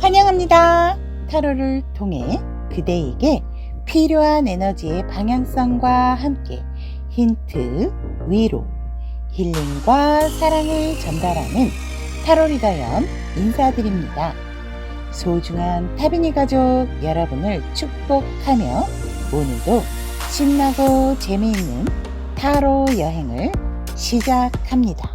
환영합니다. 타로를 통해 그대에게 필요한 에너지의 방향성과 함께 힌트, 위로, 힐링과 사랑을 전달하는 타로리더연 인사드립니다. 소중한 타비니 가족 여러분을 축복하며 오늘도 신나고 재미있는 타로 여행을 시작합니다.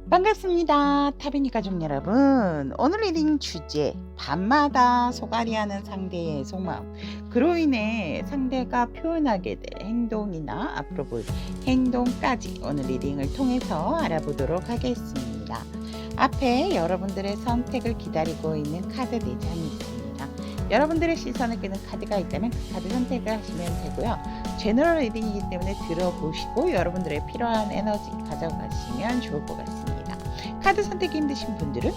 반갑습니다. 타비니 가족 여러분. 오늘 리딩 주제 밤마다 소갈이하는 상대의 속마음, 그로 인해 상대가 표현하게 될 행동이나 앞으로 볼 행동까지 오늘 리딩을 통해서 알아보도록 하겠습니다. 앞에 여러분들의 선택을 기다리고 있는 카드 4장이 있습니다. 여러분들의 시선을 끄는 카드가 있다면 그 카드 선택을 하시면 되고요. 제너럴 리딩이기 때문에 들어보시고 여러분들의 필요한 에너지 가져가시면 좋을 것 같습니다. 카드 선택이 힘드신 분들은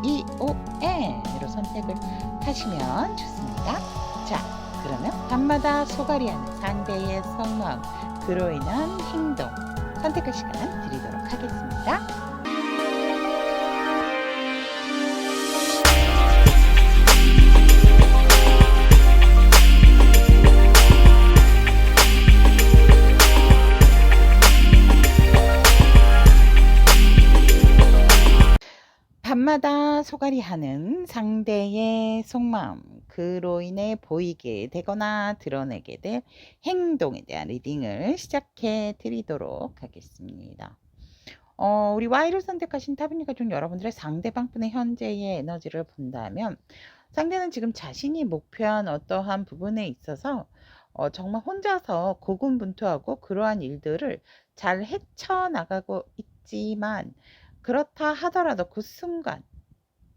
YEON으로 선택을 하시면 좋습니다. 자, 그러면 밤마다 소갈이하는 상대의 속마음, 그로 인한 행동 선택할 시간 드리도록 하겠습니다. 밤마다 소갈이하는 상대의 속마음, 그로 인해 보이게 되거나 드러내게 될 행동에 대한 리딩을 시작해 드리도록 하겠습니다. 우리 Y를 선택하신 타비니 가족 여러분들의 상대방분의 현재의 에너지를 본다면 상대는 지금 자신이 목표한 어떠한 부분에 있어서 정말 혼자서 고군분투하고 그러한 일들을 잘 헤쳐나가고 있지만, 그렇다 하더라도 그 순간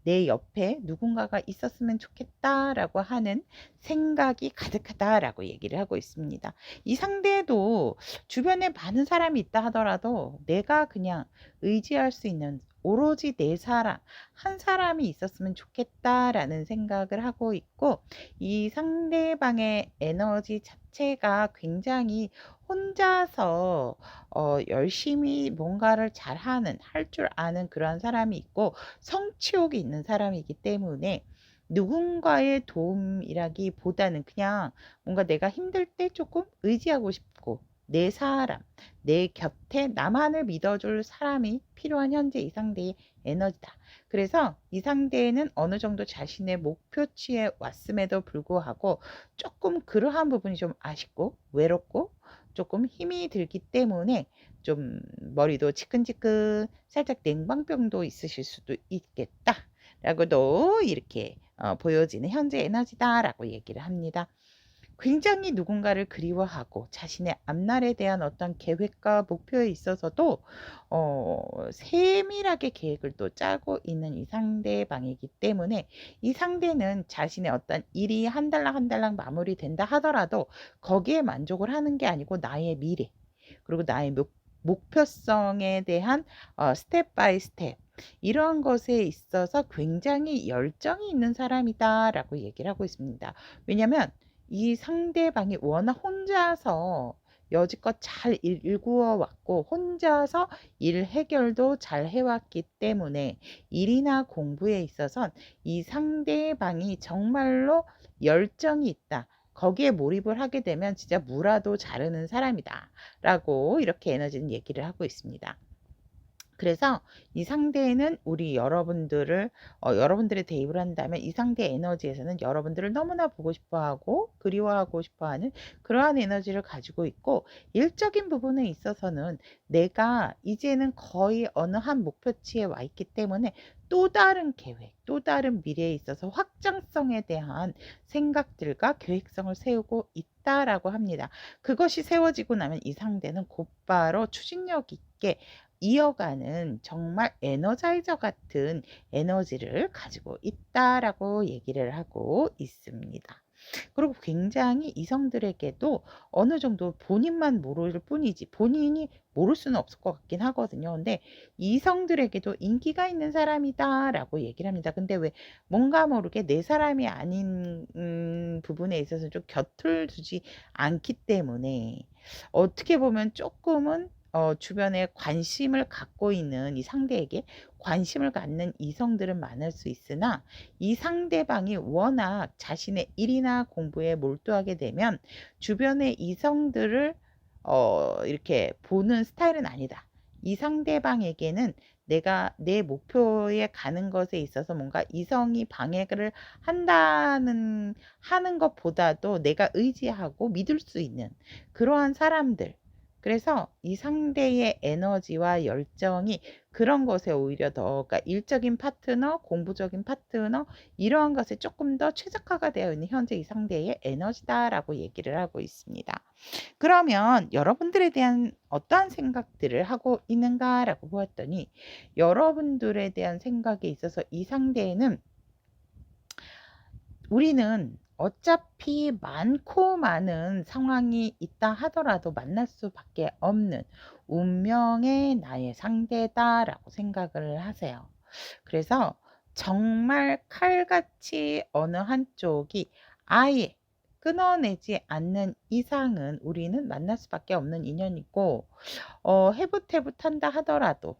내 옆에 누군가가 있었으면 좋겠다라고 하는 생각이 가득하다라고 얘기를 하고 있습니다. 이 상대도 주변에 많은 사람이 있다 하더라도 내가 그냥 의지할 수 있는 오로지 내 사람, 한 사람이 있었으면 좋겠다라는 생각을 하고 있고, 이 상대방의 에너지 자체가 굉장히 혼자서 열심히 뭔가를 잘하는, 할 줄 아는 그런 사람이 있고 성취욕이 있는 사람이기 때문에 누군가의 도움이라기보다는 그냥 뭔가 내가 힘들 때 조금 의지하고 싶고, 내 사람, 내 곁에 나만을 믿어줄 사람이 필요한 현재 이 상대의 에너지다. 그래서 이 상대는 어느 정도 자신의 목표치에 왔음에도 불구하고 조금 그러한 부분이 좀 아쉽고 외롭고 조금 힘이 들기 때문에 좀 머리도 지끈지끈, 살짝 냉방병도 있으실 수도 있겠다 라고도 이렇게 보여지는 현재 에너지다 라고 얘기를 합니다. 굉장히 누군가를 그리워하고 자신의 앞날에 대한 어떤 계획과 목표에 있어서도 세밀하게 계획을 또 짜고 있는 이 상대방이기 때문에, 이 상대는 자신의 어떤 일이 한 달랑 한 달랑 마무리된다 하더라도 거기에 만족을 하는 게 아니고 나의 미래, 그리고 나의 목표성에 대한 스텝 바이 스텝, 이러한 것에 있어서 굉장히 열정이 있는 사람이다 라고 얘기를 하고 있습니다. 왜냐하면 이 상대방이 워낙 혼자서 여지껏 잘 일구어 왔고 혼자서 일 해결도 잘 해왔기 때문에 일이나 공부에 있어선 이 상대방이 정말로 열정이 있다, 거기에 몰입을 하게 되면 진짜 무라도 자르는 사람이다 라고 이렇게 에너지는 얘기를 하고 있습니다. 그래서 이 상대는 우리 여러분들을 여러분들의 대입을 한다면 이 상대 에너지에서는 여러분들을 너무나 보고 싶어하고 그리워하고 싶어하는 그러한 에너지를 가지고 있고, 일적인 부분에 있어서는 내가 이제는 거의 어느 한 목표치에 와 있기 때문에 또 다른 계획, 또 다른 미래에 있어서 확장성에 대한 생각들과 계획성을 세우고 있다라고 합니다. 그것이 세워지고 나면 이 상대는 곧바로 추진력 있게 이어가는 정말 에너자이저 같은 에너지를 가지고 있다라고 얘기를 하고 있습니다. 그리고 굉장히 이성들에게도 어느 정도 본인만 모를 뿐이지 본인이 모를 수는 없을 것 같긴 하거든요. 근데 이성들에게도 인기가 있는 사람이다 라고 얘기를 합니다. 근데 왜 뭔가 모르게 내 사람이 아닌 부분에 있어서 좀 곁을 두지 않기 때문에 어떻게 보면 조금은 주변에 관심을 갖고 있는 이 상대에게 관심을 갖는 이성들은 많을 수 있으나 이 상대방이 워낙 자신의 일이나 공부에 몰두하게 되면 주변의 이성들을 이렇게 보는 스타일은 아니다. 이 상대방에게는 내가 내 목표에 가는 것에 있어서 뭔가 이성이 방해를 하는 것보다도 내가 의지하고 믿을 수 있는 그러한 사람들. 그래서 이 상대의 에너지와 열정이 그런 것에 오히려 더, 그러니까 일적인 파트너, 공부적인 파트너, 이러한 것에 조금 더 최적화가 되어 있는 현재 이 상대의 에너지다라고 얘기를 하고 있습니다. 그러면 여러분들에 대한 어떠한 생각들을 하고 있는가라고 보았더니, 여러분들에 대한 생각에 있어서 이 상대에는 우리는 어차피 많고 많은 상황이 있다 하더라도 만날 수밖에 없는 운명의 나의 상대다라고 생각을 하세요. 그래서 정말 칼같이 어느 한쪽이 아예 끊어내지 않는 이상은 우리는 만날 수밖에 없는 인연이고, 해붓해붓한다 하더라도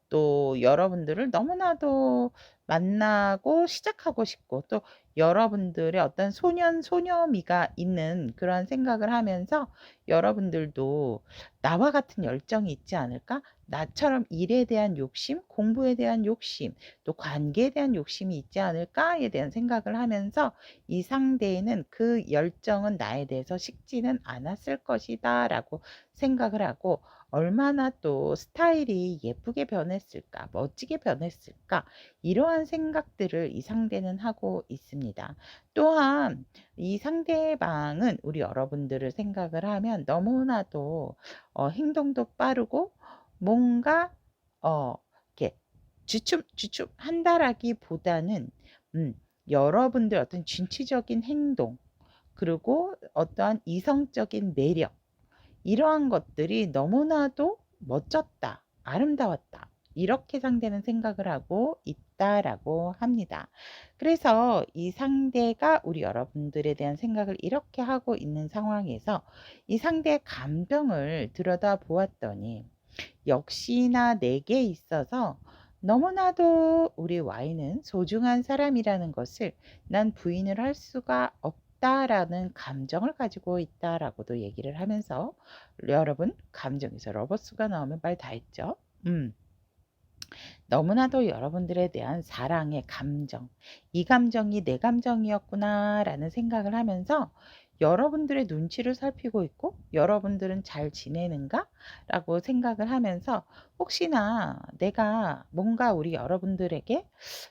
또 여러분들을 너무나도 만나고 시작하고 싶고, 또 여러분들의 어떤 소년소녀미가 있는 그런 생각을 하면서 여러분들도 나와 같은 열정이 있지 않을까? 나처럼 일에 대한 욕심, 공부에 대한 욕심, 또 관계에 대한 욕심이 있지 않을까에 대한 생각을 하면서 이 상대에는 그 열정은 나에 대해서 식지는 않았을 것이다 라고 생각을 하고, 얼마나 또 스타일이 예쁘게 변했을까, 멋지게 변했을까, 이러한 생각들을 이 상대는 하고 있습니다. 또한 이 상대방은 우리 여러분들을 생각을 하면 너무나도 행동도 빠르고 뭔가 이렇게 주춤주춤 한다라기보다는 음, 여러분들 어떤 진취적인 행동, 그리고 어떠한 이성적인 매력, 이러한 것들이 너무나도 멋졌다, 아름다웠다, 이렇게 상대는 생각을 하고 있다라고 합니다. 그래서 이 상대가 우리 여러분들에 대한 생각을 이렇게 하고 있는 상황에서 이 상대의 감정을 들여다 보았더니, 역시나 내게 있어서 너무나도 우리 Y는 소중한 사람이라는 것을 난 부인을 할 수가 없다라는 감정을 가지고 있다라고도 얘기를 하면서, 여러분, 감정에서 러버스가 나오면 말 다 했죠. 너무나도 여러분들에 대한 사랑의 감정, 이 감정이 내 감정이었구나라는 생각을 하면서 여러분들의 눈치를 살피고 있고, 여러분들은 잘 지내는가? 라고 생각을 하면서 혹시나 내가 뭔가 우리 여러분들에게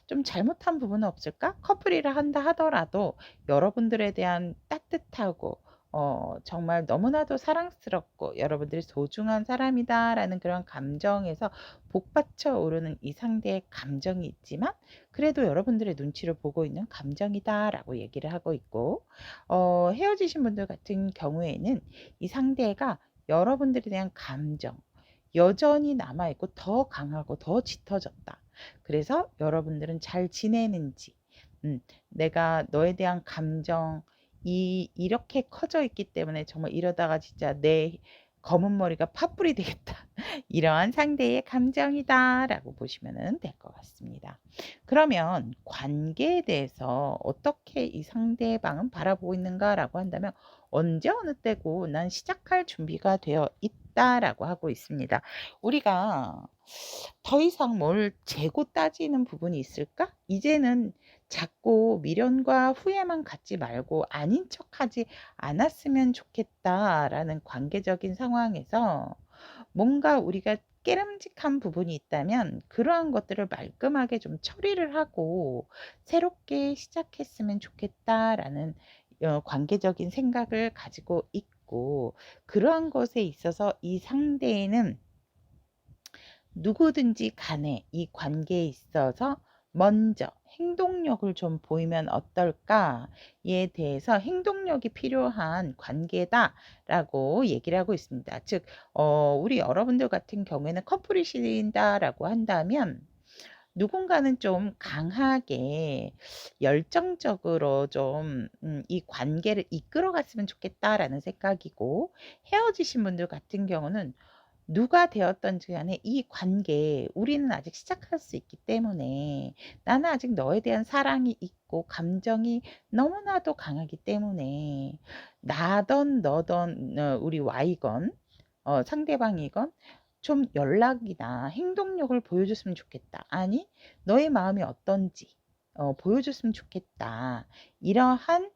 좀 잘못한 부분은 없을까? 커플이라 한다 하더라도 여러분들에 대한 따뜻하고 정말 너무나도 사랑스럽고 여러분들이 소중한 사람이다라는 그런 감정에서 복받쳐 오르는 이 상대의 감정이 있지만, 그래도 여러분들의 눈치를 보고 있는 감정이다라고 얘기를 하고 있고, 헤어지신 분들 같은 경우에는 이 상대가 여러분들에 대한 감정 여전히 남아있고 더 강하고 더 짙어졌다. 그래서 여러분들은 잘 지내는지, 내가 너에 대한 감정 이렇게 커져 있기 때문에 정말 이러다가 진짜 내 검은 머리가 팥불이 되겠다. 이러한 상대의 감정이다라고 보시면 될 것 같습니다. 그러면 관계에 대해서 어떻게 이 상대방은 바라보고 있는가라고 한다면, 언제 어느 때고 난 시작할 준비가 되어 있다라고 하고 있습니다. 우리가 더 이상 뭘 재고 따지는 부분이 있을까? 이제는 자꾸 미련과 후회만 갖지 말고 아닌 척하지 않았으면 좋겠다라는 관계적인 상황에서 뭔가 우리가 깨름직한 부분이 있다면 그러한 것들을 말끔하게 좀 처리를 하고 새롭게 시작했으면 좋겠다라는 관계적인 생각을 가지고 있고, 그러한 것에 있어서 이 상대에는 누구든지 간에 이 관계에 있어서 먼저 행동력을 좀 보이면 어떨까에 대해서 행동력이 필요한 관계다라고 얘기를 하고 있습니다. 즉, 우리 여러분들 같은 경우에는 커플이신다라고 한다면 누군가는 좀 강하게 열정적으로 좀 이 관계를 이끌어 갔으면 좋겠다라는 생각이고, 헤어지신 분들 같은 경우는 누가 되었든지 간에 이 관계 우리는 아직 시작할 수 있기 때문에 나는 아직 너에 대한 사랑이 있고 감정이 너무나도 강하기 때문에 나든 너든 우리 Y건 상대방이건 좀 연락이나 행동력을 보여줬으면 좋겠다. 아니 너의 마음이 어떤지 보여줬으면 좋겠다. 이러한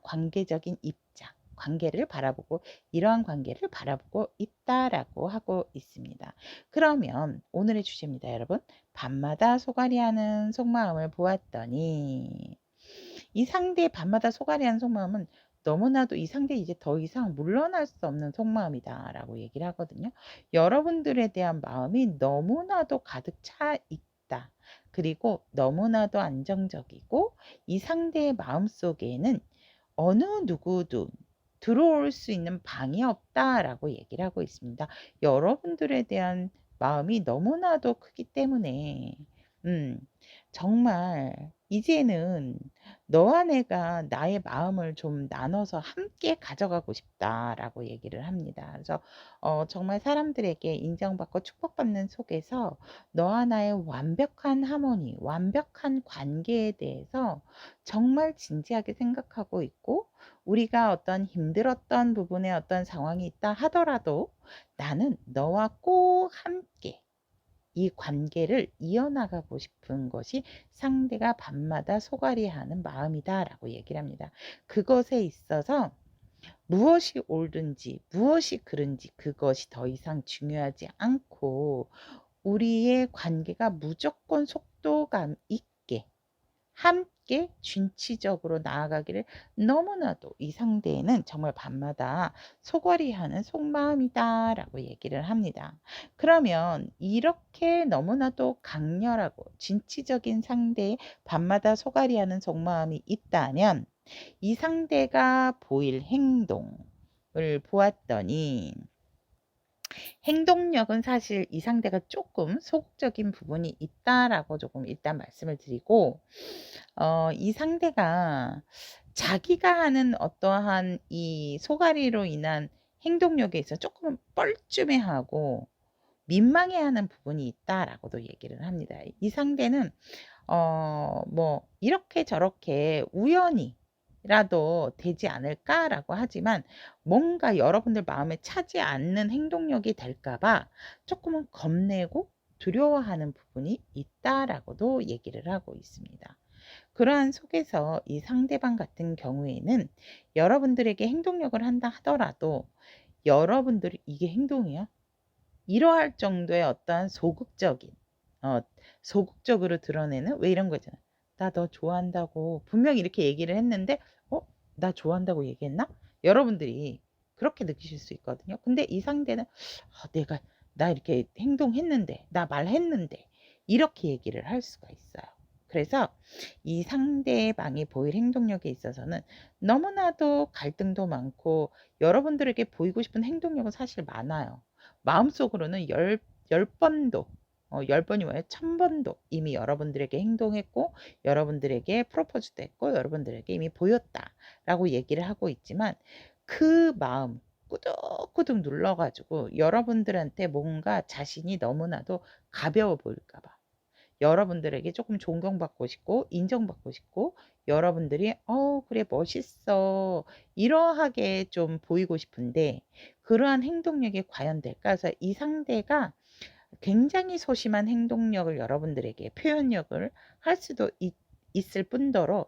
관계적인 입장, 관계를 바라보고 이러한 관계를 바라보고 있다라고 하고 있습니다. 그러면 오늘의 주제입니다, 여러분. 밤마다 소갈이하는 속마음을 보았더니 이 상대의 밤마다 소갈이하는 속마음은 너무나도 이 상대 이제 더 이상 물러날 수 없는 속마음이다 라고 얘기를 하거든요. 여러분들에 대한 마음이 너무나도 가득 차 있다. 그리고 너무나도 안정적이고 이 상대의 마음속에는 어느 누구도 들어올 수 있는 방이 없다라고 얘기를 하고 있습니다. 여러분들에 대한 마음이 너무나도 크기 때문에 정말 이제는 너와 내가 나의 마음을 좀 나눠서 함께 가져가고 싶다라고 얘기를 합니다. 그래서 정말 사람들에게 인정받고 축복받는 속에서 너와 나의 완벽한 하모니, 완벽한 관계에 대해서 정말 진지하게 생각하고 있고 우리가 어떤 힘들었던 부분에 어떤 상황이 있다 하더라도 나는 너와 꼭 함께 이 관계를 이어나가고 싶은 것이 상대가 밤마다 소갈이하는 마음이다라고 얘기를 합니다. 그것에 있어서 무엇이 옳든지 무엇이 그른지 그것이 더 이상 중요하지 않고 우리의 관계가 무조건 속도감 있게 함께 준치적으로 나아가기를 너무나도 이 상대에는 정말 밤마다 소갈이하는 속마음이다 라고 얘기를 합니다. 그러면 이렇게 너무나도 강렬하고 진취적인 상대의 밤마다 소갈이하는 속마음이 있다면 이 상대가 보일 행동을 보았더니 행동력은 사실 이 상대가 조금 소극적인 부분이 있다라고 조금 일단 말씀을 드리고 이 상대가 자기가 하는 어떠한 이 소갈이로 인한 행동력에 있어서 조금은 뻘쭘해하고 민망해하는 부분이 있다라고도 얘기를 합니다. 이 상대는 뭐 이렇게 저렇게 우연히라도 되지 않을까라고 하지만 뭔가 여러분들 마음에 차지 않는 행동력이 될까봐 조금은 겁내고 두려워하는 부분이 있다라고도 얘기를 하고 있습니다. 그러한 속에서 이 상대방 같은 경우에는 여러분들에게 행동력을 한다 하더라도 여러분들이 이게 행동이야? 이러할 정도의 어떠한 소극적으로 드러내는 왜 이런 거 있잖아. 나 너 좋아한다고 분명히 이렇게 얘기를 했는데 나 좋아한다고 얘기했나? 여러분들이 그렇게 느끼실 수 있거든요. 근데 이 상대는 내가 나 이렇게 행동했는데 나 말했는데 이렇게 얘기를 할 수가 있어요. 그래서 이 상대방이 보일 행동력에 있어서는 너무나도 갈등도 많고 여러분들에게 보이고 싶은 행동력은 사실 많아요. 마음속으로는 열 번도 10번이 뭐예요? 1000번도 이미 여러분들에게 행동했고 여러분들에게 프로포즈도 했고 여러분들에게 이미 보였다라고 얘기를 하고 있지만 그 마음 꾸덕꾸덕 눌러가지고 여러분들한테 뭔가 자신이 너무나도 가벼워 보일까 봐 여러분들에게 조금 존경받고 싶고 인정받고 싶고 여러분들이 그래 멋있어 이러하게 좀 보이고 싶은데 그러한 행동력이 과연 될까? 그래서 이 상대가 굉장히 소심한 행동력을 여러분들에게 표현력을 할 수도 있을 뿐더러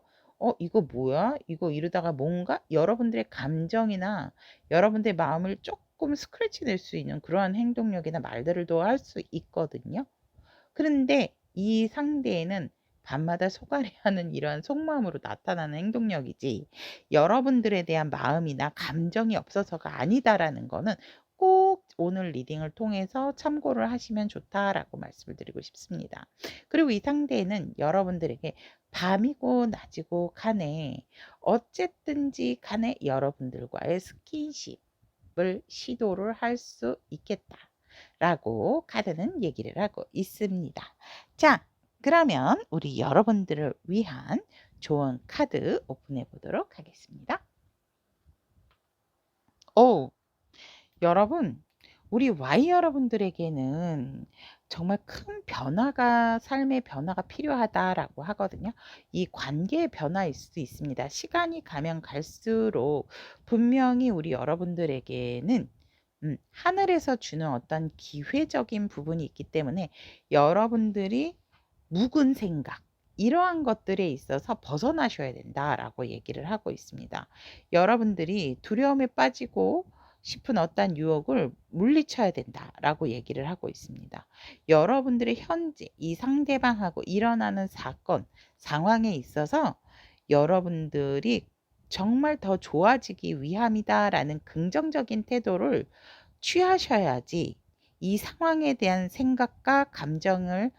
이거 뭐야? 이거 이러다가 뭔가 여러분들의 감정이나 여러분들의 마음을 조금 스크래치 낼 수 있는 그러한 행동력이나 말들을 또 할 수 있거든요. 그런데 이 상대에는 밤마다 소갈이하는 이러한 속마음으로 나타나는 행동력이지 여러분들에 대한 마음이나 감정이 없어서가 아니다라는 거는 꼭 오늘 리딩을 통해서 참고를 하시면 좋다라고 말씀을 드리고 싶습니다. 그리고 이 상대는 여러분들에게 밤이고 낮이고 간에 어쨌든지 간에 여러분들과의 스킨십을 시도를 할 수 있겠다. 라고 카드는 얘기를 하고 있습니다. 자, 그러면 우리 여러분들을 위한 좋은 카드 오픈해 보도록 하겠습니다. 오, 여러분, 우리 Y 여러분들에게는 정말 큰 변화가 삶의 변화가 필요하다라고 하거든요. 이 관계의 변화일 수도 있습니다. 시간이 가면 갈수록 분명히 우리 여러분들에게는 하늘에서 주는 어떤 기회적인 부분이 있기 때문에 여러분들이 묵은 생각 이러한 것들에 있어서 벗어나셔야 된다라고 얘기를 하고 있습니다. 여러분들이 두려움에 빠지고 싶은 어떤 유혹을 물리쳐야 된다라고 얘기를 하고 있습니다. 여러분들의 현재 이 상대방하고 일어나는 사건, 상황에 있어서 여러분들이 정말 더 좋아지기 위함이다라는 긍정적인 태도를 취하셔야지 이 상황에 대한 생각과 감정을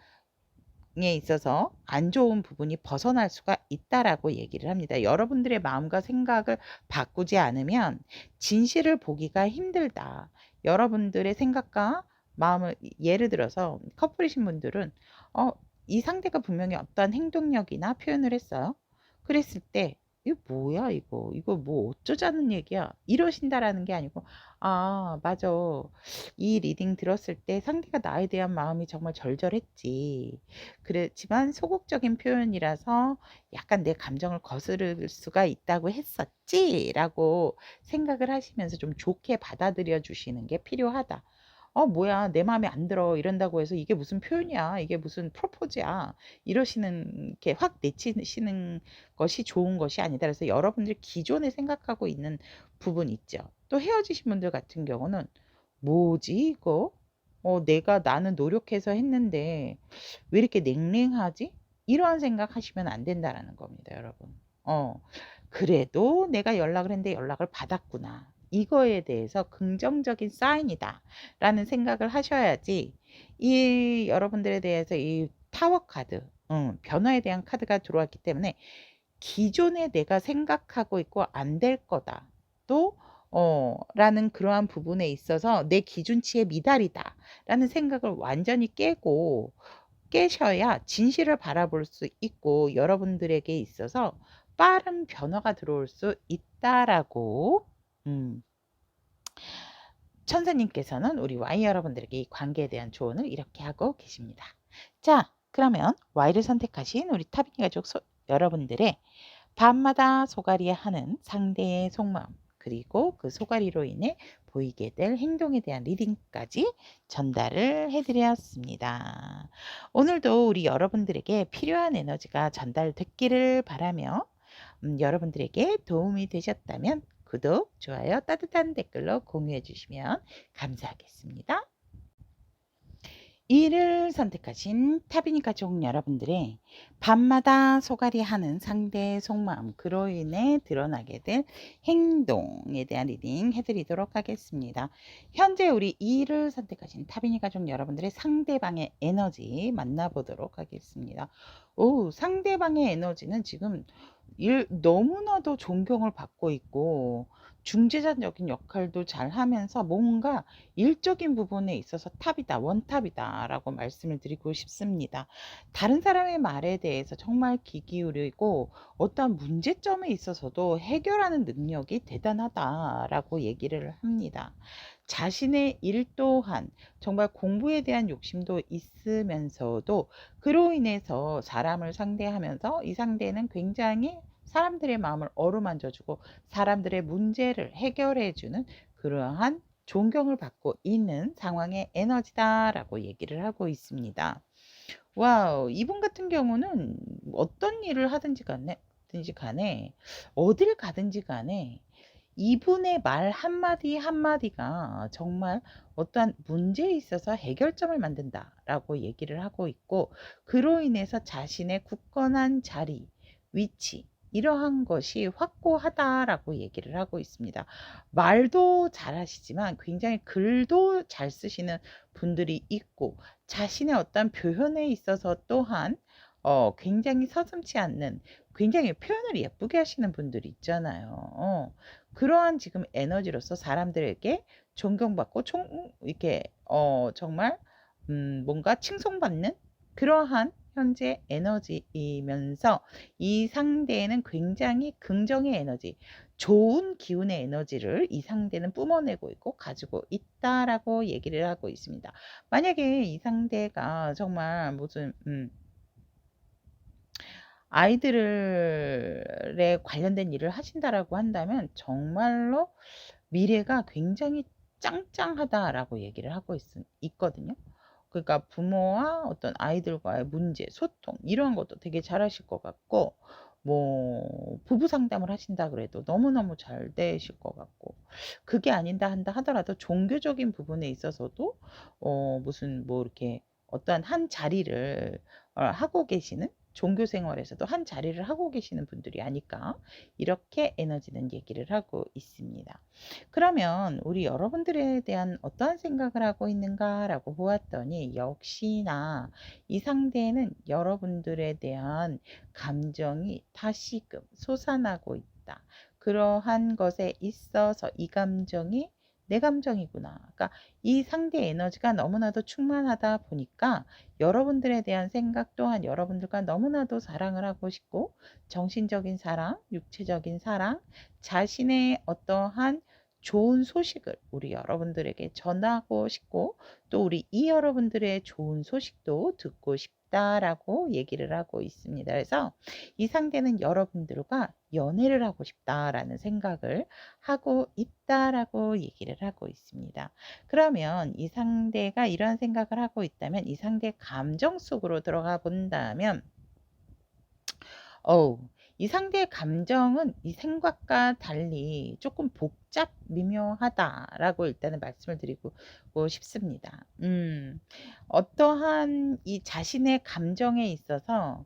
에 있어서 안 좋은 부분이 벗어날 수가 있다라고 얘기를 합니다. 여러분들의 마음과 생각을 바꾸지 않으면 진실을 보기가 힘들다. 여러분들의 생각과 마음을 예를 들어서 커플이신 분들은 이 상대가 분명히 어떠한 행동력이나 표현을 했어요. 그랬을 때 "이거 뭐야 이거. 이거 뭐 어쩌자는 얘기야." 이러신다라는 게 아니고 "아 맞아. 이 리딩 들었을 때 상대가 나에 대한 마음이 정말 절절했지. 그렇지만 소극적인 표현이라서 약간 내 감정을 거스를 수가 있다고 했었지?"라고 생각을 하시면서 좀 좋게 받아들여 주시는 게 필요하다. 뭐야 내 마음에 안 들어." 이런다고 해서 "이게 무슨 표현이야. 이게 무슨 프로포즈야." 이러시는 게 확 내치시는 것이 좋은 것이 아니다. 그래서 여러분들이 기존에 생각하고 있는 부분 있죠. 또 헤어지신 분들 같은 경우는 '뭐지 이거? 나는 노력해서 했는데 왜 이렇게 냉랭하지?' 이러한 생각하시면 안 된다라는 겁니다 여러분. 어 '그래도 내가 연락을 했는데 연락을 받았구나. 이거에 대해서 긍정적인 사인이다.'라는 생각을 하셔야지 이 여러분들에 대해서 이 타워 카드 변화에 대한 카드가 들어왔기 때문에 기존에 내가 생각하고 있고 '안 될 거다.' 또 라는 그러한 부분에 있어서 '내 기준치에 미달이다.'라는 생각을 완전히 깨셔야 진실을 바라볼 수 있고 여러분들에게 있어서 빠른 변화가 들어올 수 있다라고 음 천사님께서는 우리 Y 여러분들에게 이 관계에 대한 조언을 이렇게 하고 계십니다. 자, 그러면 Y를 선택하신 우리 타빈이 가족 여러분들의 밤마다 소갈이하는 상대의 속마음 그리고 그 소갈이로 인해 보이게 될 행동에 대한 리딩까지 전달을 해드렸습니다. 오늘도 우리 여러분들에게 필요한 에너지가 전달됐기를 바라며 여러분들에게 도움이 되셨다면 구독, 좋아요, 따뜻한 댓글로 공유해 주시면 감사하겠습니다. 이를 선택하신 타비니 가족 여러분들의 밤마다 소갈이하는 상대의 속마음 그로 인해 드러나게 될 행동에 대한 리딩 해드리도록 하겠습니다. 현재 우리 이를 선택하신 타비니 가족 여러분들의 상대방의 에너지 만나보도록 하겠습니다. 상대방의 에너지는 지금 너무나도 존경을 받고 있고 중재자적인 역할도 잘 하면서 뭔가 일적인 부분에 있어서 탑이다, 원탑이다라고 말씀을 드리고 싶습니다. 다른 사람의 말에 대해서 정말 귀 기울이고 어떠한 문제점에 있어서도 해결하는 능력이 대단하다라고 얘기를 합니다. 자신의 일 또한 정말 공부에 대한 욕심도 있으면서도 그로 인해서 사람을 상대하면서 이 상대는 굉장히 사람들의 마음을 어루만져 주고 사람들의 문제를 해결해 주는 그러한 존경을 받고 있는 상황의 에너지다라고 얘기를 하고 있습니다. 와우, 이분 같은 경우는 어떤 일을 하든지 간에 어딜 가든지 간에 이분의 말 한마디 한마디가 정말 어떠한 문제에 있어서 해결점을 만든다라고 얘기를 하고 있고 그로 인해서 자신의 굳건한 자리, 위치 이러한 것이 확고하다라고 얘기를 하고 있습니다. 말도 잘하시지만 굉장히 글도 잘 쓰시는 분들이 있고 자신의 어떤 표현에 있어서 또한 굉장히 서슴지 않는 굉장히 표현을 예쁘게 하시는 분들이 있잖아요. 그러한 지금 에너지로서 사람들에게 존경받고 이렇게 정말 뭔가 칭송받는 그러한 현재 에너지이면서 이 상대에는 굉장히 긍정의 에너지, 좋은 기운의 에너지를 이 상대는 뿜어내고 있고 가지고 있다라고 얘기를 하고 있습니다. 만약에 이 상대가 정말 무슨 아이들에 관련된 일을 하신다라고 한다면 정말로 미래가 굉장히 짱짱하다라고 얘기를 하고 있거든요. 그러니까 부모와 어떤 아이들과의 문제, 소통 이런 것도 되게 잘하실 것 같고, 뭐 부부 상담을 하신다 그래도 너무너무 잘 되실 것 같고, 그게 아닌다 한다 하더라도 종교적인 부분에 있어서도 무슨 뭐 이렇게 어떠한 한 자리를 하고 계시는, 종교 생활에서도 한 자리를 하고 계시는 분들이 아닐까, 이렇게 에너지는 얘기를 하고 있습니다. 그러면 우리 여러분들에 대한 어떠한 생각을 하고 있는가라고 보았더니 역시나 이 상대는 여러분들에 대한 감정이 다시금 솟아나고 있다. 그러한 것에 있어서 이 감정이 내 감정이구나. 그러니까 이 상대 에너지가 너무나도 충만하다 보니까 여러분들에 대한 생각 또한 여러분들과 너무나도 사랑을 하고 싶고, 정신적인 사랑, 육체적인 사랑, 자신의 어떠한 좋은 소식을 우리 여러분들에게 전하고 싶고, 또 우리 이 여러분들의 좋은 소식도 듣고 싶다라고 얘기를 하고 있습니다. 그래서 이 상대는 여러분들과 연애를 하고 싶다라는 생각을 하고 있다라고 얘기를 하고 있습니다. 그러면 이 상대가 이런 생각을 하고 있다면 이 상대의 감정 속으로 들어가 본다면, 어우, 이 상대의 감정은 이 생각과 달리 조금 복잡 미묘하다라고 일단은 말씀을 드리고 싶습니다. 어떠한 이 자신의 감정에 있어서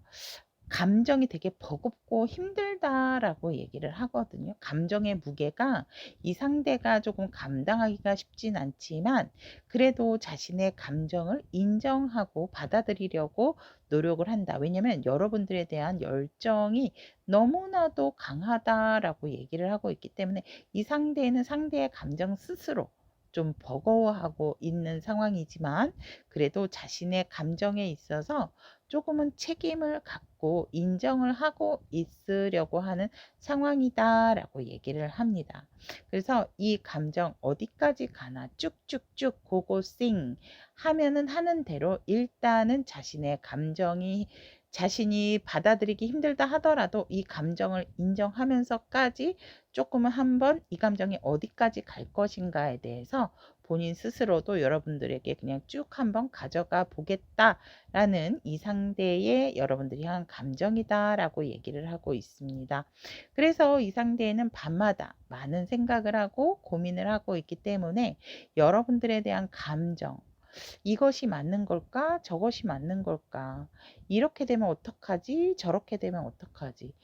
감정이 되게 버겁고 힘들다라고 얘기를 하거든요. 감정의 무게가 이 상대가 조금 감당하기가 쉽진 않지만 그래도 자신의 감정을 인정하고 받아들이려고 노력을 한다. 왜냐면 여러분들에 대한 열정이 너무나도 강하다라고 얘기를 하고 있기 때문에 이 상대는 상대의 감정 스스로 좀 버거워하고 있는 상황이지만 그래도 자신의 감정에 있어서 조금은 책임을 갖고 인정을 하고 있으려고 하는 상황이다라고 얘기를 합니다. 그래서 이 감정 어디까지 가나 쭉쭉쭉 고고싱 하면은 하는 대로 일단은 자신의 감정이 자신이 받아들이기 힘들다 하더라도 이 감정을 인정하면서까지 조금은 한번 이 감정이 어디까지 갈 것인가에 대해서 본인 스스로도 여러분들에게 그냥 쭉 한번 가져가 보겠다라는 이 상대의 여러분들이 한 감정이다라고 얘기를 하고 있습니다. 그래서 이 상대는 밤마다 많은 생각을 하고 고민을 하고 있기 때문에 여러분들에 대한 감정, 이것이 맞는 걸까? 저것이 맞는 걸까? 이렇게 되면 어떡하지? 저렇게 되면 어떡하지?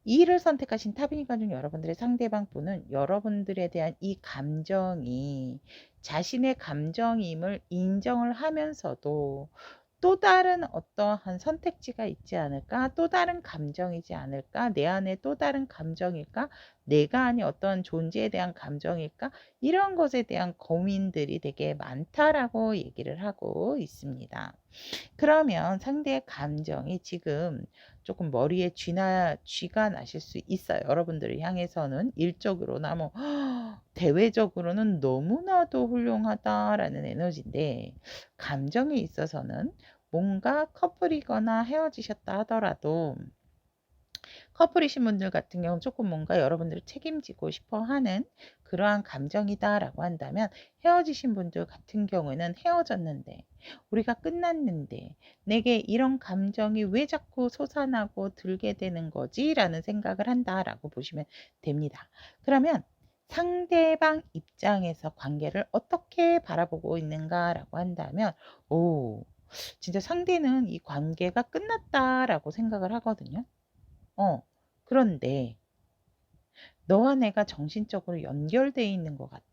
이를 선택하신 타비니까 중 여러분들의 상대방 분은 여러분들에 대한 이 감정이 자신의 감정임을 인정을 하면서도 또 다른 어떠한 선택지가 있지 않을까? 또 다른 감정이지 않을까? 내 안에 또 다른 감정일까? 내가 아닌 어떤 존재에 대한 감정일까? 이런 것에 대한 고민들이 되게 많다라고 얘기를 하고 있습니다. 그러면 상대의 감정이 지금 조금 머리에 쥐가 나실 수 있어요. 여러분들을 향해서는 일적으로나 뭐 대외적으로는 너무나도 훌륭하다라는 에너지인데, 감정에 있어서는 뭔가 커플이거나 헤어지셨다 하더라도 커플이신 분들 같은 경우는 조금 뭔가 여러분들을 책임지고 싶어 하는 그러한 감정이다라고 한다면, 헤어지신 분들 같은 경우에는 헤어졌는데, 우리가 끝났는데 내게 이런 감정이 왜 자꾸 솟아나고 들게 되는 거지? 라는 생각을 한다라고 보시면 됩니다. 그러면 상대방 입장에서 관계를 어떻게 바라보고 있는가라고 한다면, 오, 진짜 상대는 이 관계가 끝났다라고 생각을 하거든요. 그런데 너와 내가 정신적으로 연결되어 있는 것 같아.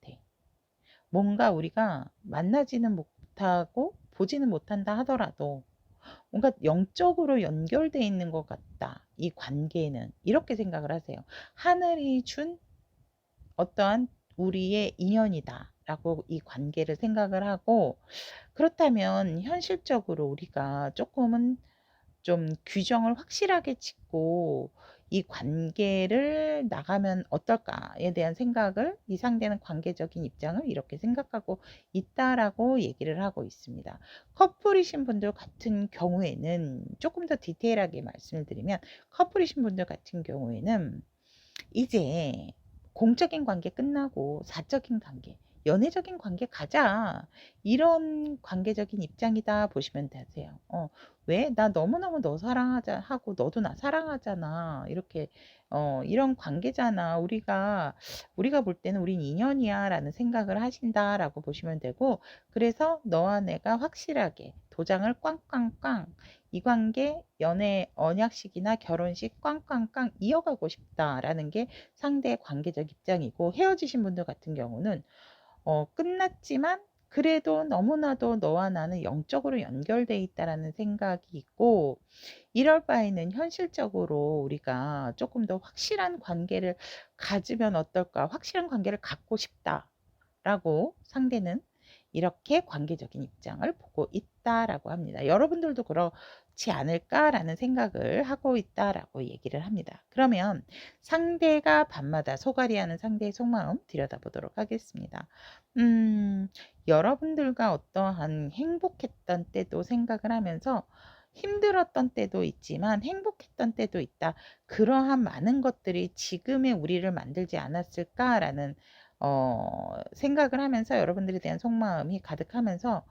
뭔가 우리가 만나지는 못하고 보지는 못한다 하더라도 뭔가 영적으로 연결되어 있는 것 같다. 이 관계는 이렇게 생각을 하세요. 하늘이 준 어떠한 우리의 인연이다 라고 이 관계를 생각을 하고, 그렇다면 현실적으로 우리가 조금은 좀 규정을 확실하게 짓고 이 관계를 나가면 어떨까에 대한 생각을 이 상대는 관계적인 입장을 이렇게 생각하고 있다라고 얘기를 하고 있습니다. 커플이신 분들 같은 경우에는 조금 더 디테일하게 말씀을 드리면 커플이신 분들 같은 경우에는 이제 공적인 관계 끝나고 사적인 관계, 연애적인 관계 가자. 이런 관계적인 입장이다 보시면 되세요. 왜? 나 너무너무 너 사랑하자 하고 너도 나 사랑하잖아. 이렇게 이런 관계잖아. 우리가 볼 때는 우린 인연이야라는 생각을 하신다라고 보시면 되고, 그래서 너와 내가 확실하게 도장을 꽝꽝꽝 이 관계 연애 언약식이나 결혼식 꽝꽝꽝 이어가고 싶다라는 게 상대의 관계적 입장이고, 헤어지신 분들 같은 경우는 끝났지만 그래도 너무나도 너와 나는 영적으로 연결돼 있다라는 생각이 있고, 이럴 바에는 현실적으로 우리가 조금 더 확실한 관계를 가지면 어떨까, 확실한 관계를 갖고 싶다라고 상대는 이렇게 관계적인 입장을 보고 있다라고 합니다. 여러분들도 그렇지 않을까라는 생각을 하고 있다라고 얘기를 합니다. 그러면 상대가 밤마다 소갈이하는 상대의 속마음 들여다보도록 하겠습니다. 여러분들과 어떠한 행복했던 때도 생각을 하면서 힘들었던 때도 있지만 행복했던 때도 있다. 그러한 많은 것들이 지금의 우리를 만들지 않았을까라는 생각을 하면서 여러분들에 대한 속마음이 가득하면서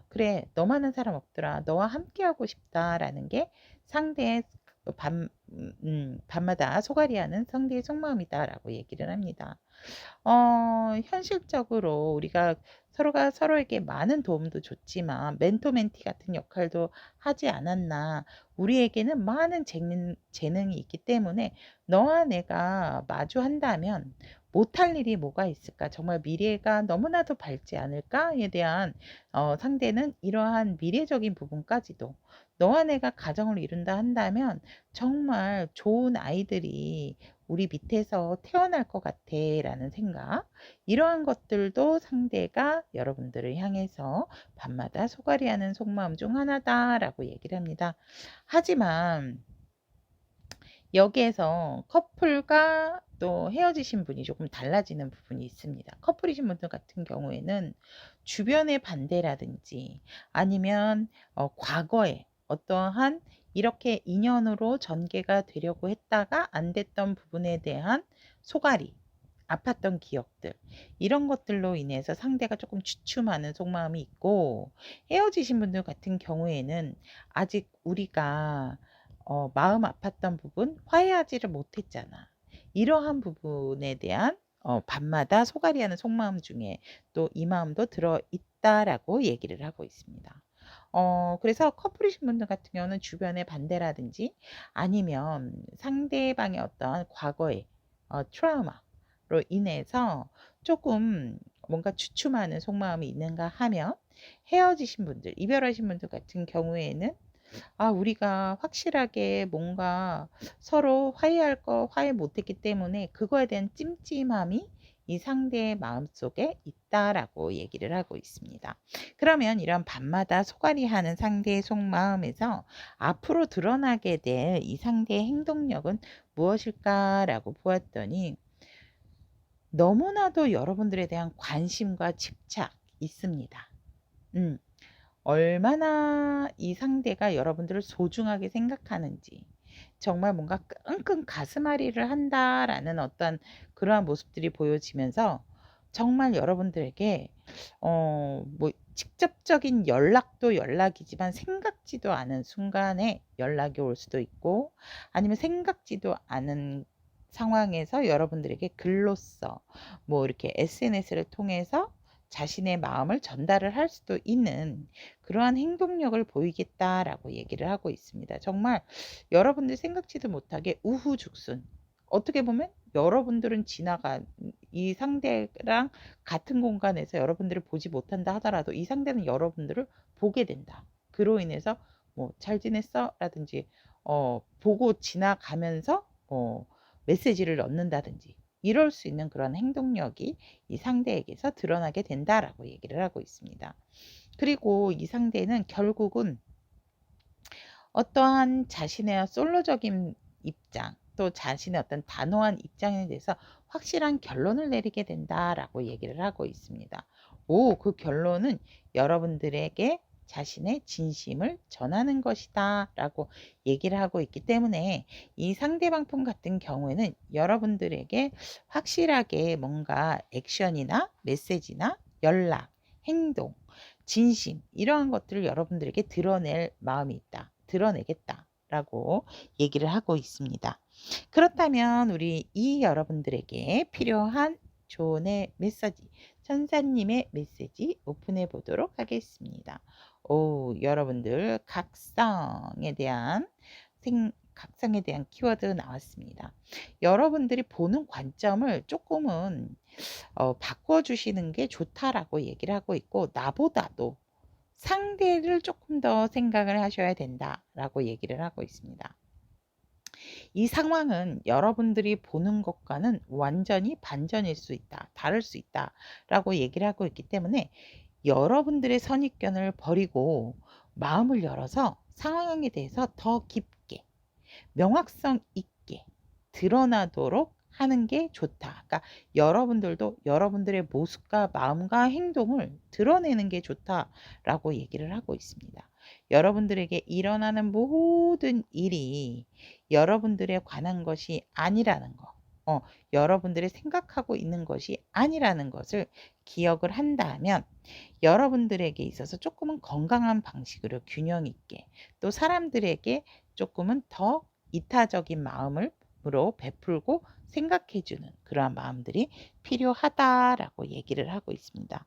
그래, 너만한 사람 없더라. 너와 함께하고 싶다라는 게 상대의 밤마다 소갈이하는 상대의 속마음이다라고 얘기를 합니다. 현실적으로 우리가 서로가 서로에게 많은 도움도 줬지만 멘토 멘티 같은 역할도 하지 않았나. 우리에게는 많은 재능이 있기 때문에 너와 내가 마주한다면 못할 일이 뭐가 있을까? 정말 미래가 너무나도 밝지 않을까에 대한 상대는 이러한 미래적인 부분까지도 너와 내가 가정을 이룬다 한다면 정말 좋은 아이들이 우리 밑에서 태어날 것 같아 라는 생각, 이러한 것들도 상대가 여러분들을 향해서 밤마다 소갈이하는 속마음 중 하나다라고 얘기를 합니다. 하지만 여기에서 커플과 또 헤어지신 분이 조금 달라지는 부분이 있습니다. 커플이신 분들 같은 경우에는 주변의 반대라든지 아니면 과거에 어떠한 이렇게 인연으로 전개가 되려고 했다가 안 됐던 부분에 대한 소갈이, 아팠던 기억들, 이런 것들로 인해서 상대가 조금 주춤하는 속마음이 있고, 헤어지신 분들 같은 경우에는 아직 우리가 마음 아팠던 부분 화해하지를 못했잖아. 이러한 부분에 대한 밤마다 소갈이하는 속마음 중에 또 이 마음도 들어있다라고 얘기를 하고 있습니다. 그래서 커플이신 분들 같은 경우는 주변의 반대라든지 아니면 상대방의 어떤 과거의 트라우마로 인해서 조금 뭔가 주춤하는 속마음이 있는가 하면, 헤어지신 분들, 이별하신 분들 같은 경우에는 우리가 확실하게 뭔가 서로 화해할 거 화해 못했기 때문에 그거에 대한 찜찜함이 이 상대의 마음속에 있다라고 얘기를 하고 있습니다. 그러면 이런 밤마다 소갈이하는 상대의 속마음에서 앞으로 드러나게 될 이 상대의 행동력은 무엇일까라고 보았더니, 너무나도 여러분들에 대한 관심과 집착 있습니다. 얼마나 이 상대가 여러분들을 소중하게 생각하는지, 정말 뭔가 끙끙 가슴앓이를 한다라는 어떤 그러한 모습들이 보여지면서 정말 여러분들에게 뭐 직접적인 연락도 연락이지만 생각지도 않은 순간에 연락이 올 수도 있고, 아니면 생각지도 않은 상황에서 여러분들에게 글로써 뭐 이렇게 SNS를 통해서 자신의 마음을 전달을 할 수도 있는 그러한 행동력을 보이겠다라고 얘기를 하고 있습니다. 정말 여러분들 생각지도 못하게 우후죽순, 어떻게 보면 여러분들은 이 상대랑 같은 공간에서 여러분들을 보지 못한다 하더라도 이 상대는 여러분들을 보게 된다. 그로 인해서 뭐 잘 지냈어? 라든지 보고 지나가면서 메시지를 넣는다든지 이럴 수 있는 그런 행동력이 이 상대에게서 드러나게 된다라고 얘기를 하고 있습니다. 그리고 이 상대는 결국은 어떠한 자신의 솔로적인 입장, 또 자신의 어떤 단호한 입장에 대해서 확실한 결론을 내리게 된다라고 얘기를 하고 있습니다. 그 결론은 여러분들에게 자신의 진심을 전하는 것이다 라고 얘기를 하고 있기 때문에 이 상대방 품 같은 경우에는 여러분들에게 확실하게 뭔가 액션이나 메시지나 연락, 행동, 진심 이러한 것들을 여러분들에게 드러낼 마음이 있다. 드러내겠다 라고 얘기를 하고 있습니다. 그렇다면 우리 이 여러분들에게 필요한 조언의 메시지, 천사님의 메시지 오픈해 보도록 하겠습니다. 여러분들 각성에 대한 키워드 나왔습니다. 여러분들이 보는 관점을 조금은 바꿔주시는 게 좋다라고 얘기를 하고 있고, 나보다도 상대를 조금 더 생각을 하셔야 된다라고 얘기를 하고 있습니다. 이 상황은 여러분들이 보는 것과는 완전히 반전일 수 있다, 다를 수 있다라고 얘기를 하고 있기 때문에 여러분들의 선입견을 버리고 마음을 열어서 상황에 대해서 더 깊게 명확성 있게 드러나도록 하는 게 좋다. 그러니까 여러분들도 여러분들의 모습과 마음과 행동을 드러내는 게 좋다라고 얘기를 하고 있습니다. 여러분들에게 일어나는 모든 일이 여러분들에 관한 것이 아니라는 거, 여러분들이 생각하고 있는 것이 아니라는 것을 기억을 한다면 여러분들에게 있어서 조금은 건강한 방식으로 균형 있게 또 사람들에게 조금은 더 이타적인 마음으로 베풀고 생각해 주는 그러한 마음들이 필요하다라고 얘기를 하고 있습니다.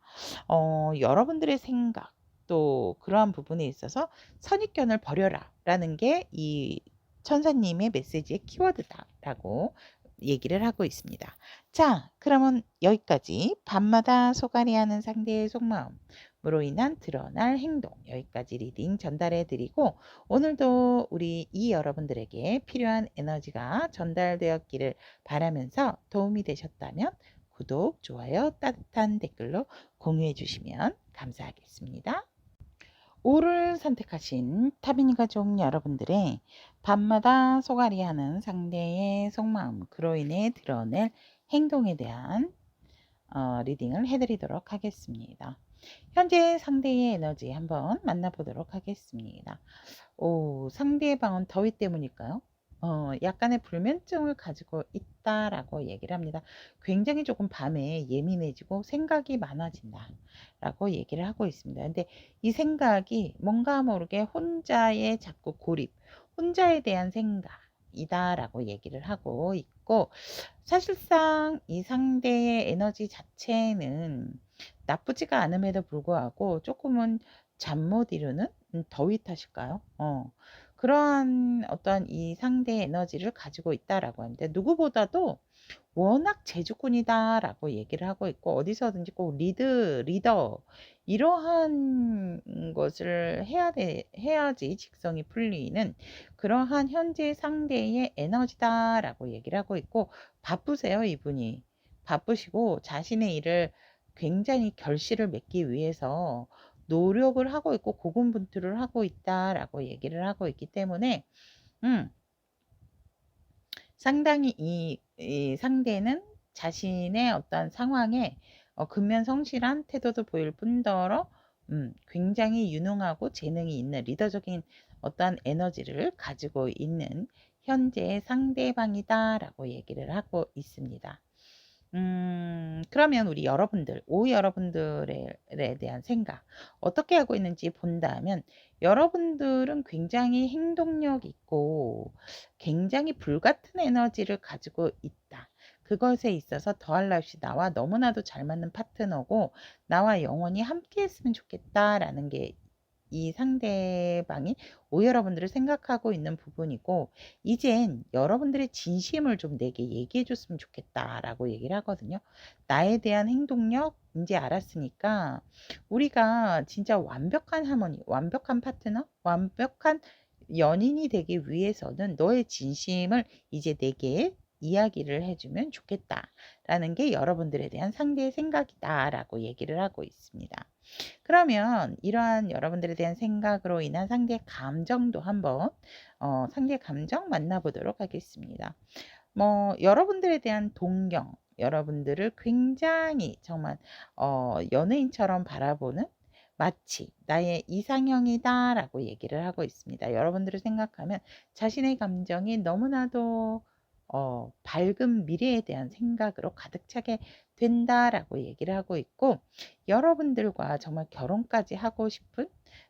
여러분들의 생각 또 그러한 부분에 있어서 선입견을 버려라 라는 게 이 천사님의 메시지의 키워드다라고 얘기를 하고 있습니다. 자, 그러면 여기까지 밤마다 소갈이하는 상대의 속마음으로 인한 드러날 행동 여기까지 리딩 전달해 드리고 오늘도 우리 이 여러분들에게 필요한 에너지가 전달되었기를 바라면서 도움이 되셨다면 구독, 좋아요, 따뜻한 댓글로 공유해 주시면 감사하겠습니다. 5를 선택하신 타비니 가족 여러분들의 밤마다 소갈이하는 상대의 속마음, 그로 인해 드러낼 행동에 대한 리딩을 해드리도록 하겠습니다. 현재 상대의 에너지 한번 만나보도록 하겠습니다. 상대방은 더위 때문일까요? 약간의 불면증을 가지고 있다라고 얘기를 합니다. 굉장히 조금 밤에 예민해지고 생각이 많아진다 라고 얘기를 하고 있습니다. 근데 이 생각이 뭔가 모르게 혼자의 자꾸 고립, 혼자에 대한 생각이다 라고 얘기를 하고 있고, 사실상 이 상대의 에너지 자체는 나쁘지가 않음에도 불구하고 조금은 잠 못 이루는 더위 탓일까요? 그러한 어떤 이 상대의 에너지를 가지고 있다라고 합니다. 누구보다도 워낙 재주꾼이다라고 얘기를 하고 있고 어디서든지 꼭 리더 이러한 것을 해야지 직성이 풀리는 그러한 현재 상대의 에너지다라고 얘기를 하고 있고, 바쁘세요 이분이. 바쁘시고 자신의 일을 굉장히 결실을 맺기 위해서 노력을 하고 있고 고군분투를 하고 있다라고 얘기를 하고 있기 때문에 상당히 이 상대는 자신의 어떤 상황에 근면성실한 태도도 보일 뿐더러 굉장히 유능하고 재능이 있는 리더적인 어떠한 에너지를 가지고 있는 현재의 상대방이다라고 얘기를 하고 있습니다. 그러면 우리 여러분들, 여러분들에 대한 생각 어떻게 하고 있는지 본다면 여러분들은 굉장히 행동력 있고 굉장히 불같은 에너지를 가지고 있다. 그것에 있어서 더할 나 없이 나와 너무나도 잘 맞는 파트너고 나와 영원히 함께 했으면 좋겠다라는 게 이 상대방이 여러분들을 생각하고 있는 부분이고, 이젠 여러분들의 진심을 좀 내게 얘기해 줬으면 좋겠다라고 얘기를 하거든요. 나에 대한 행동력 이제 알았으니까 우리가 진짜 완벽한 하모니, 완벽한 파트너, 완벽한 연인이 되기 위해서는 너의 진심을 이제 내게 이야기를 해주면 좋겠다라는 게 여러분들에 대한 상대의 생각이다라고 얘기를 하고 있습니다. 그러면 이러한 여러분들에 대한 생각으로 인한 상대의 감정도 한번 상대의 감정 만나보도록 하겠습니다. 여러분들에 대한 동경, 여러분들을 굉장히 정말 연예인처럼 바라보는, 마치 나의 이상형이다라고 얘기를 하고 있습니다. 여러분들을 생각하면 자신의 감정이 너무나도 밝은 미래에 대한 생각으로 가득 차게 된다라고 얘기를 하고 있고, 여러분들과 정말 결혼까지 하고 싶은,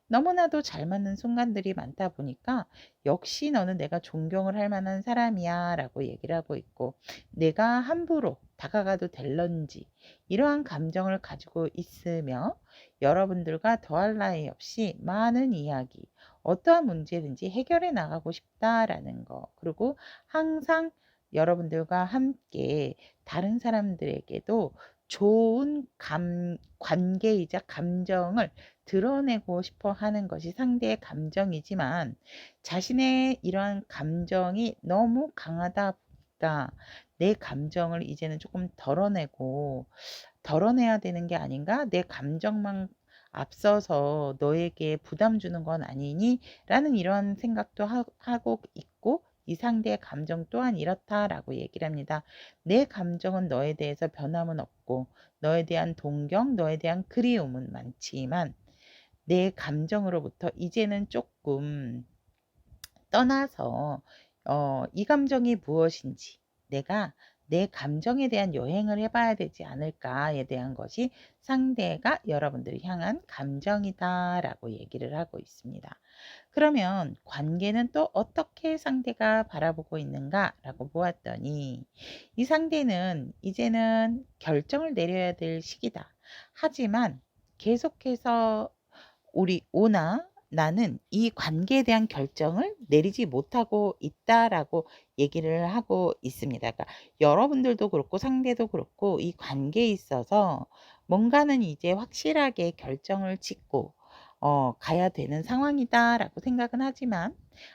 너무나도 잘 맞는 순간들이 많다 보니까 역시 너는 내가 존경을 할 만한 사람이야 라고 얘기를 하고 있고, 내가 함부로 다가가도 될런지 이러한 감정을 가지고 있으며, 여러분들과 더할 나위 없이 많은 이야기, 어떠한 문제든지 해결해 나가고 싶다라는 거, 그리고 항상 여러분들과 함께 다른 사람들에게도 좋은 관계이자 감정을 드러내고 싶어 하는 것이 상대의 감정이지만, 자신의 이러한 감정이 너무 강하다 보니까 내 감정을 이제는 조금 덜어내야 되는 게 아닌가? 내 감정만 앞서서 너에게 부담 주는 건 아니니? 라는 이런 생각도 하고 있고, 이 상대의 감정 또한 이렇다라고 얘기를 합니다. 내 감정은 너에 대해서 변함은 없고, 너에 대한 동경, 너에 대한 그리움은 많지만, 내 감정으로부터 이제는 조금 떠나서 이 감정이 무엇인지, 내가 내 감정에 대한 여행을 해봐야 되지 않을까에 대한 것이 상대가 여러분들을 향한 감정이다라고 얘기를 하고 있습니다. 그러면 관계는 또 어떻게 상대가 바라보고 있는가라고 보았더니, 이 상대는 이제는 결정을 내려야 될 시기다. 하지만 계속해서 우리 오나 나는 이 관계에 대한 결정을 내리지 못하고 있다라고 얘기를 하고 있습니다. 그러니까 여러분들도 그렇고 상대도 그렇고 이 관계에 있어서 뭔가는 이제 확실하게 결정을 짓고 가야 되는 상황이다라고 생각은 하지만,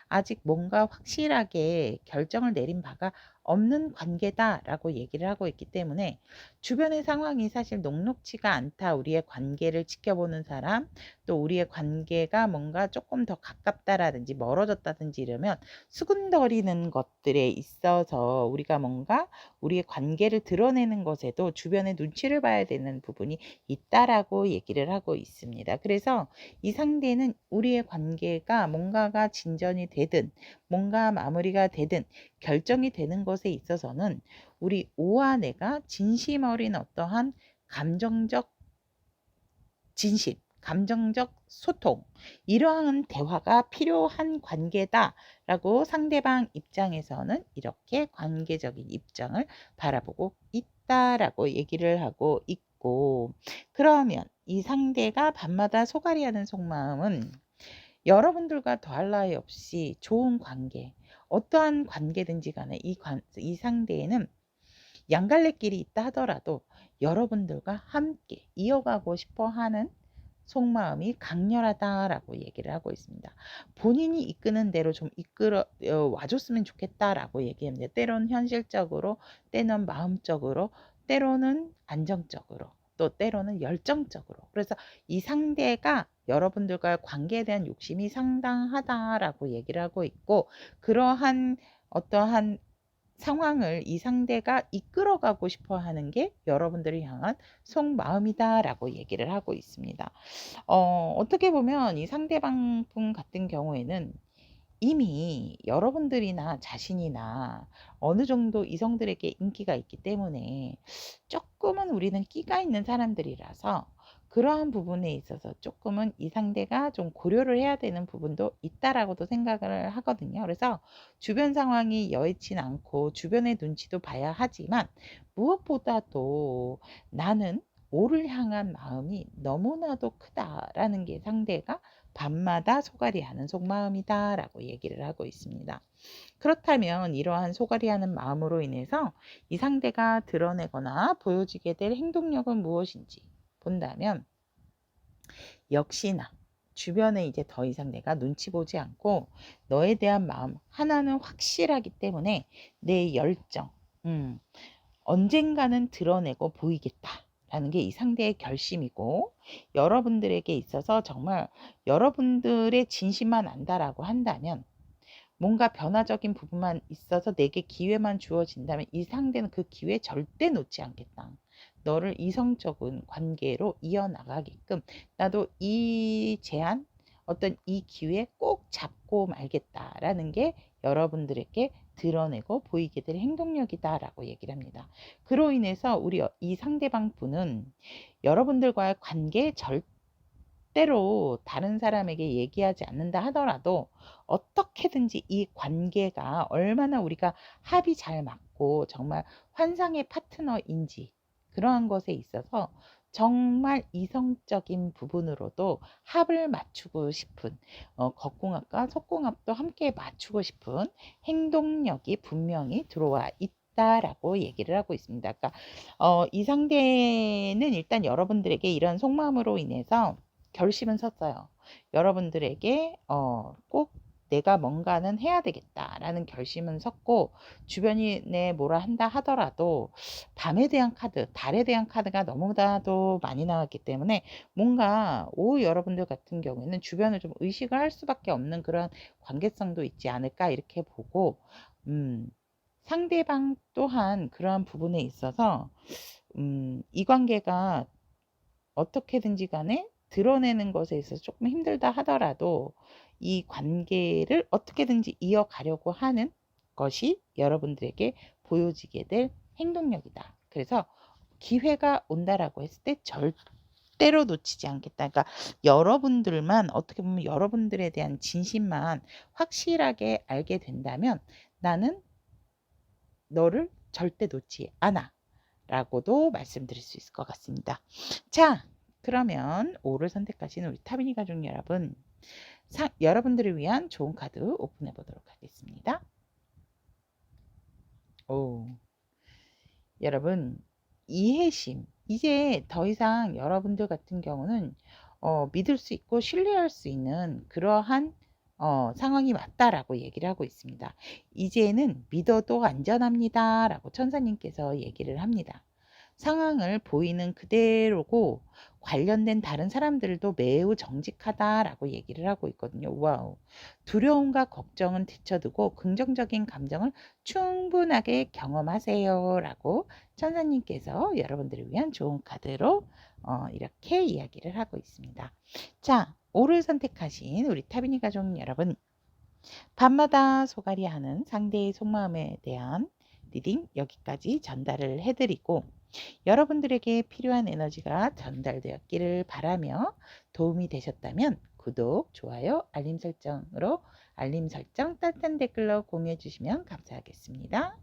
아직 뭔가 확실하게 결정을 내린 바가 없는 관계다라고 얘기를 하고 있기 때문에, 주변의 상황이 사실 녹록치가 않다. 우리의 관계를 지켜보는 사람, 또 우리의 관계가 뭔가 조금 더 가깝다라든지 멀어졌다든지 이러면 수군거리는 것들에 있어서 우리가 뭔가 우리의 관계를 드러내는 것에도 주변의 눈치를 봐야 되는 부분이 있다라고 얘기를 하고 있습니다. 그래서 이 상대는 우리의 관계가 뭔가가 진전이 되든 뭔가 마무리가 되든 결정이 되는 것에 있어서는 우리 오와 내가 진심 어린 어떠한 감정적 진심, 감정적 소통, 이러한 대화가 필요한 관계다라고 상대방 입장에서는 이렇게 관계적인 입장을 바라보고 있다라고 얘기를 하고 있고, 그러면 이 상대가 밤마다 소갈이하는 속마음은 여러분들과 더할 나위 없이 좋은 관계, 어떠한 관계든지 간에 이 상대에는 양갈래길이 있다 하더라도 여러분들과 함께 이어가고 싶어 하는 속마음이 강렬하다라고 얘기를 하고 있습니다. 본인이 이끄는 대로 좀 이끌어 와줬으면 좋겠다라고 얘기합니다. 때로는 현실적으로, 때로는 마음적으로, 때로는 안정적으로, 또 때로는 열정적으로. 그래서 이 상대가 여러분들과의 관계에 대한 욕심이 상당하다라고 얘기를 하고 있고, 그러한 어떠한 상황을 이 상대가 이끌어가고 싶어 하는 게 여러분들을 향한 속마음이다라고 얘기를 하고 있습니다. 어떻게 보면 이 상대방 분 같은 경우에는 이미 여러분들이나 자신이나 어느 정도 이성들에게 인기가 있기 때문에 조금은 우리는 끼가 있는 사람들이라서, 그러한 부분에 있어서 조금은 이 상대가 좀 고려를 해야 되는 부분도 있다라고도 생각을 하거든요. 그래서 주변 상황이 여의치 않고 주변의 눈치도 봐야 하지만, 무엇보다도 나는 오를 향한 마음이 너무나도 크다라는 게 상대가 밤마다 소갈이하는 속마음이다라고 얘기를 하고 있습니다. 그렇다면 이러한 소갈이하는 마음으로 인해서 이 상대가 드러내거나 보여지게 될 행동력은 무엇인지 본다면, 역시나 주변에 이제 더 이상 내가 눈치 보지 않고 너에 대한 마음 하나는 확실하기 때문에 내 열정, 음, 언젠가는 드러내고 보이겠다라는 게 이 상대의 결심이고, 여러분들에게 있어서 정말 여러분들의 진심만 안다라고 한다면, 뭔가 변화적인 부분만 있어서 내게 기회만 주어진다면 이 상대는 그 기회 절대 놓지 않겠다. 너를 이성적인 관계로 이어나가게끔 나도 이 제안, 어떤 이 기회 꼭 잡고 말겠다라는 게 여러분들에게 드러내고 보이게 될 행동력이다라고 얘기를 합니다. 그로 인해서 우리 이 상대방 분은 여러분들과의 관계에 절대로 다른 사람에게 얘기하지 않는다 하더라도 어떻게든지 이 관계가 얼마나 우리가 합이 잘 맞고 정말 환상의 파트너인지, 그러한 것에 있어서 정말 이성적인 부분으로도 합을 맞추고 싶은, 겉궁합과 속궁합도 함께 맞추고 싶은 행동력이 분명히 들어와 있다라고 얘기를 하고 있습니다. 그러니까 이 상대는 일단 여러분들에게 이런 속마음으로 인해서 결심은 섰어요. 여러분들에게 꼭 내가 뭔가는 해야 되겠다라는 결심은 섰고, 주변이 뭐라 한다 하더라도 밤에 대한 카드, 달에 대한 카드가 너무나도 많이 나왔기 때문에 뭔가 여러분들 같은 경우에는 주변을 좀 의식을 할 수밖에 없는 그런 관계성도 있지 않을까 이렇게 보고, 상대방 또한 그러한 부분에 있어서 이 관계가 어떻게든지 간에 드러내는 것에 있어서 조금 힘들다 하더라도 이 관계를 어떻게든지 이어가려고 하는 것이 여러분들에게 보여지게 될 행동력이다. 그래서 기회가 온다라고 했을 때 절대로 놓치지 않겠다. 그러니까 여러분들만, 어떻게 보면 여러분들에 대한 진심만 확실하게 알게 된다면 나는 너를 절대 놓지 않아 라고도 말씀드릴 수 있을 것 같습니다. 자, 그러면 O를 선택하신 우리 타비니 가족 여러분, 여러분들을 위한 좋은 카드 오픈해 보도록 하겠습니다. 오, 여러분, 이해심. 이제 더 이상 여러분들 같은 경우는 믿을 수 있고 신뢰할 수 있는 그러한 상황이 맞다라고 얘기를 하고 있습니다. 이제는 믿어도 안전합니다 라고 천사님께서 얘기를 합니다. 상황을 보이는 그대로고 관련된 다른 사람들도 매우 정직하다라고 얘기를 하고 있거든요. 와우. 두려움과 걱정은 뒤쳐두고 긍정적인 감정을 충분하게 경험하세요 라고 천사님께서 여러분들을 위한 좋은 카드로 이렇게 이야기를 하고 있습니다. 자, O를 선택하신 우리 타비니 가족 여러분, 밤마다 소갈이하는 상대의 속마음에 대한 리딩 여기까지 전달을 해드리고, 여러분들에게 필요한 에너지가 전달되었기를 바라며 도움이 되셨다면 구독, 좋아요, 알림 설정으로 알림 설정, 따뜻한 댓글로 공유해 주시면 감사하겠습니다.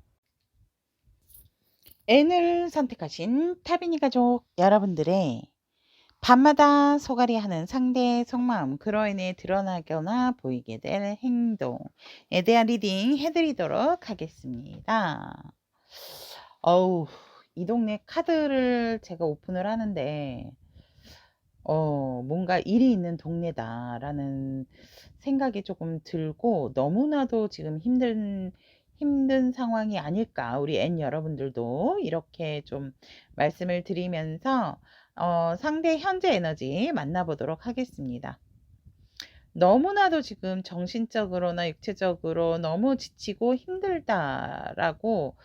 N을 선택하신 타비니 가족 여러분들의 밤마다 소갈이하는 상대의 속마음, 그로 인해 드러나거나 보이게 될 행동에 대한 리딩 해드리도록 하겠습니다. 이 동네 카드를 제가 오픈을 하는데 뭔가 일이 있는 동네다라는 생각이 조금 들고, 너무나도 지금 힘든 상황이 아닐까, 우리 N 여러분들도 이렇게 좀 말씀을 드리면서 상대 현재 에너지 만나보도록 하겠습니다. 너무나도 지금 정신적으로나 육체적으로 너무 지치고 힘들다라고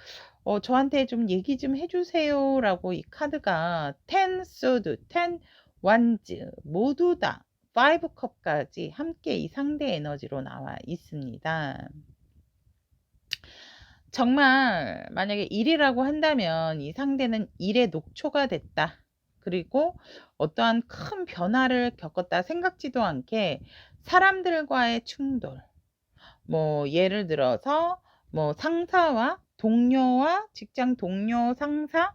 저한테 좀 얘기 좀 해주세요 라고 이 카드가 10 소드, 10 완즈 모두 다 5 컵까지 함께 이 상대 에너지로 나와 있습니다. 정말 만약에 일이라고 한다면 이 상대는 일에 녹초가 됐다. 그리고 어떠한 큰 변화를 겪었다 생각지도 않게 사람들과의 충돌, 예를 들어서 상사와 동료와 직장 동료, 상사,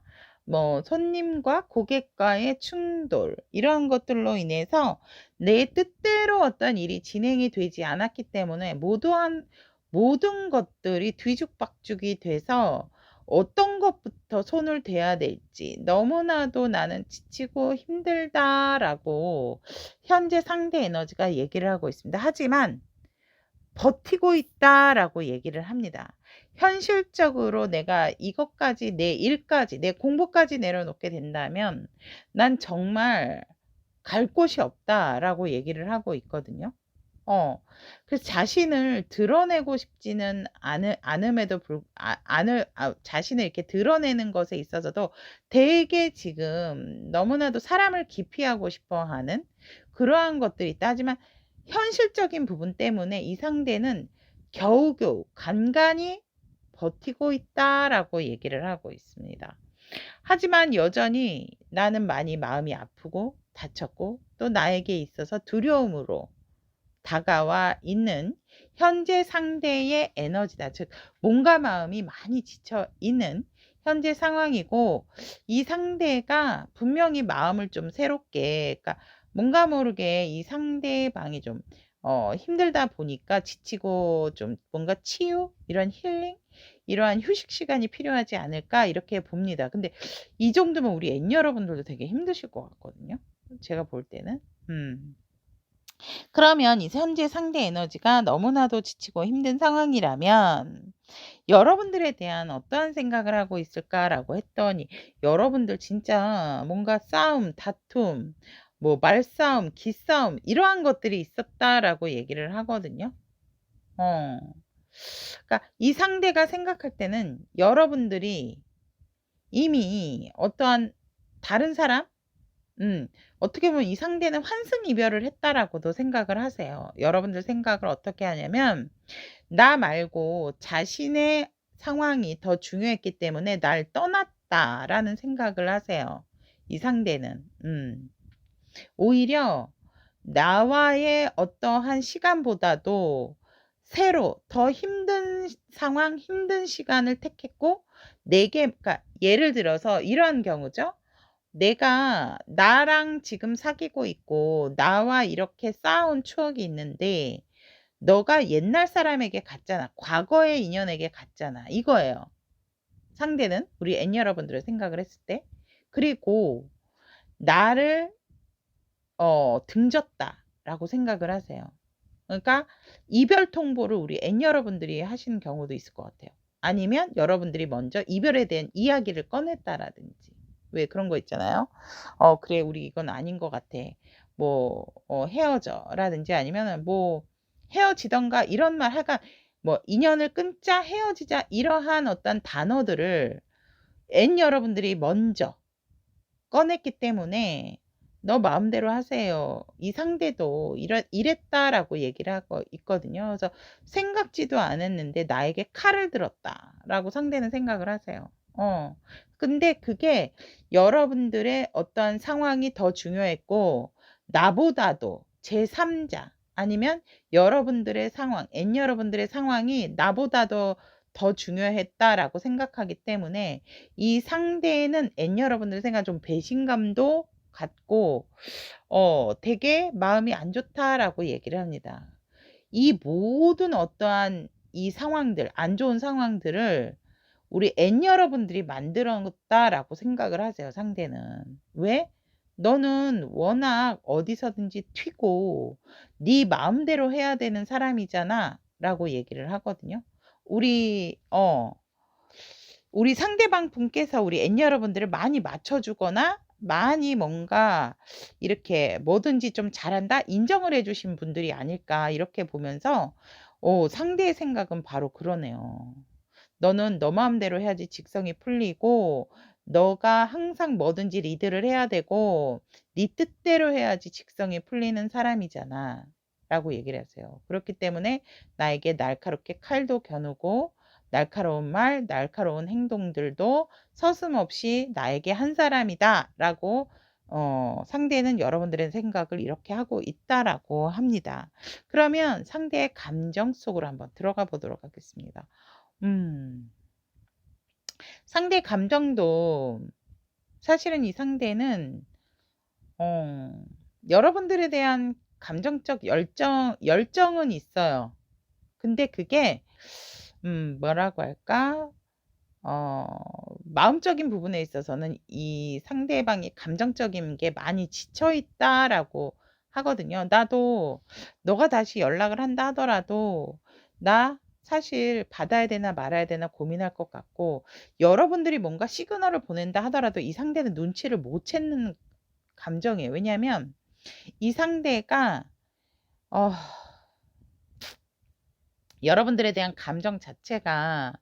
손님과 고객과의 충돌, 이런 것들로 인해서 내 뜻대로 어떤 일이 진행이 되지 않았기 때문에 모든 것들이 뒤죽박죽이 돼서 어떤 것부터 손을 대야 될지 너무나도 나는 지치고 힘들다라고 현재 상대 에너지가 얘기를 하고 있습니다. 하지만 버티고 있다라고 얘기를 합니다. 현실적으로 내가 이것까지 내 일까지 내 공부까지 내려놓게 된다면 난 정말 갈 곳이 없다라고 얘기를 하고 있거든요. 그래서 자신을 드러내고 싶지는 않음에도 자신을 이렇게 드러내는 것에 있어서도 되게 지금 너무나도 사람을 기피하고 싶어 하는 그러한 것들이 있다. 하지만 현실적인 부분 때문에 이 상대는 겨우겨우 간간히 버티고 있다라고 얘기를 하고 있습니다. 하지만 여전히 나는 많이 마음이 아프고 다쳤고 또 나에게 있어서 두려움으로 다가와 있는 현재 상대의 에너지다. 즉 몸과 마음이 많이 지쳐 있는 현재 상황이고, 이 상대가 분명히 마음을 좀 새롭게, 그러니까 뭔가 모르게 이 상대방이 좀 힘들다 보니까 지치고 좀 뭔가 치유, 이런 힐링, 이러한 휴식 시간이 필요하지 않을까 이렇게 봅니다. 근데 이 정도면 우리 엔 여러분들도 되게 힘드실 것 같거든요. 제가 볼 때는. 그러면 이 현재 상대 에너지가 너무나도 지치고 힘든 상황이라면 여러분들에 대한 어떠한 생각을 하고 있을까라고 했더니, 여러분들 진짜 뭔가 싸움, 다툼, 뭐 말싸움, 기싸움 이러한 것들이 있었다라고 얘기를 하거든요. 그러니까 이 상대가 생각할 때는 여러분들이 이미 어떠한 다른 사람, 어떻게 보면 이 상대는 환승 이별을 했다라고도 생각을 하세요. 여러분들 생각을 어떻게 하냐면, 나 말고 자신의 상황이 더 중요했기 때문에 날 떠났다라는 생각을 하세요. 이 상대는. 오히려 나와의 어떠한 시간보다도 새로 더 힘든 상황, 힘든 시간을 택했고, 그러니까 예를 들어서 이러한 경우죠. 내가 나랑 지금 사귀고 있고 나와 이렇게 쌓아온 추억이 있는데 너가 옛날 사람에게 갔잖아. 과거의 인연에게 갔잖아. 이거예요. 상대는 우리 엔 여러분들을 생각을 했을 때. 그리고 나를 등졌다라고 생각을 하세요. 그러니까 이별 통보를 우리 엔 여러분들이 하시는 경우도 있을 것 같아요. 아니면 여러분들이 먼저 이별에 대한 이야기를 꺼냈다라든지. 왜 그런 거 있잖아요. 그래, 우리 이건 아닌 것 같아. 뭐, 헤어져. 라든지 아니면은 뭐, 헤어지던가 이런 말 하가, 뭐, 인연을 끊자, 헤어지자, 이러한 어떤 단어들을 엔 여러분들이 먼저 꺼냈기 때문에 너 마음대로 하세요. 이 상대도 이랬다라고 얘기를 하고 있거든요. 그래서 생각지도 않았는데 나에게 칼을 들었다라고 상대는 생각을 하세요. 근데 그게 여러분들의 어떤 상황이 더 중요했고, 나보다도 제3자 아니면 여러분들의 상황, 엔 여러분들의 상황이 나보다도 더 중요했다라고 생각하기 때문에 이 상대는 엔 여러분들 생각 좀 배신감도 갖고 되게 마음이 안 좋다라고 얘기를 합니다. 이 모든 어떠한 이 상황들, 안 좋은 상황들을 우리 엔 여러분들이 만들었다라고 생각을 하세요. 상대는. 왜? 너는 워낙 어디서든지 튀고 네 마음대로 해야 되는 사람이잖아 라고 얘기를 하거든요. 우리 상대방 분께서 우리 엔 여러분들을 많이 맞춰주거나 많이 뭔가 이렇게 뭐든지 좀 잘한다 인정을 해주신 분들이 아닐까 이렇게 보면서 상대의 생각은 바로 그러네요. 너는 너 마음대로 해야지 직성이 풀리고, 너가 항상 뭐든지 리드를 해야 되고 네 뜻대로 해야지 직성이 풀리는 사람이잖아 라고 얘기를 하세요. 그렇기 때문에 나에게 날카롭게 칼도 겨누고 날카로운 말, 날카로운 행동들도 서슴없이 나에게 한 사람이다 라고 상대는 여러분들의 생각을 이렇게 하고 있다라고 합니다. 그러면 상대의 감정 속으로 한번 들어가 보도록 하겠습니다. 상대 감정도 사실은 이 상대는 여러분들에 대한 감정적 열정은 있어요. 근데 그게 뭐라고 할까? 마음적인 부분에 있어서는 이 상대방이 감정적인 게 많이 지쳐 있다라고 하거든요. 나도 너가 다시 연락을 한다 하더라도 나 사실 받아야 되나 말아야 되나 고민할 것 같고, 여러분들이 뭔가 시그널을 보낸다 하더라도 이 상대는 눈치를 못 채는 감정이에요. 왜냐하면 이 상대가 어 여러분들에 대한 감정 자체가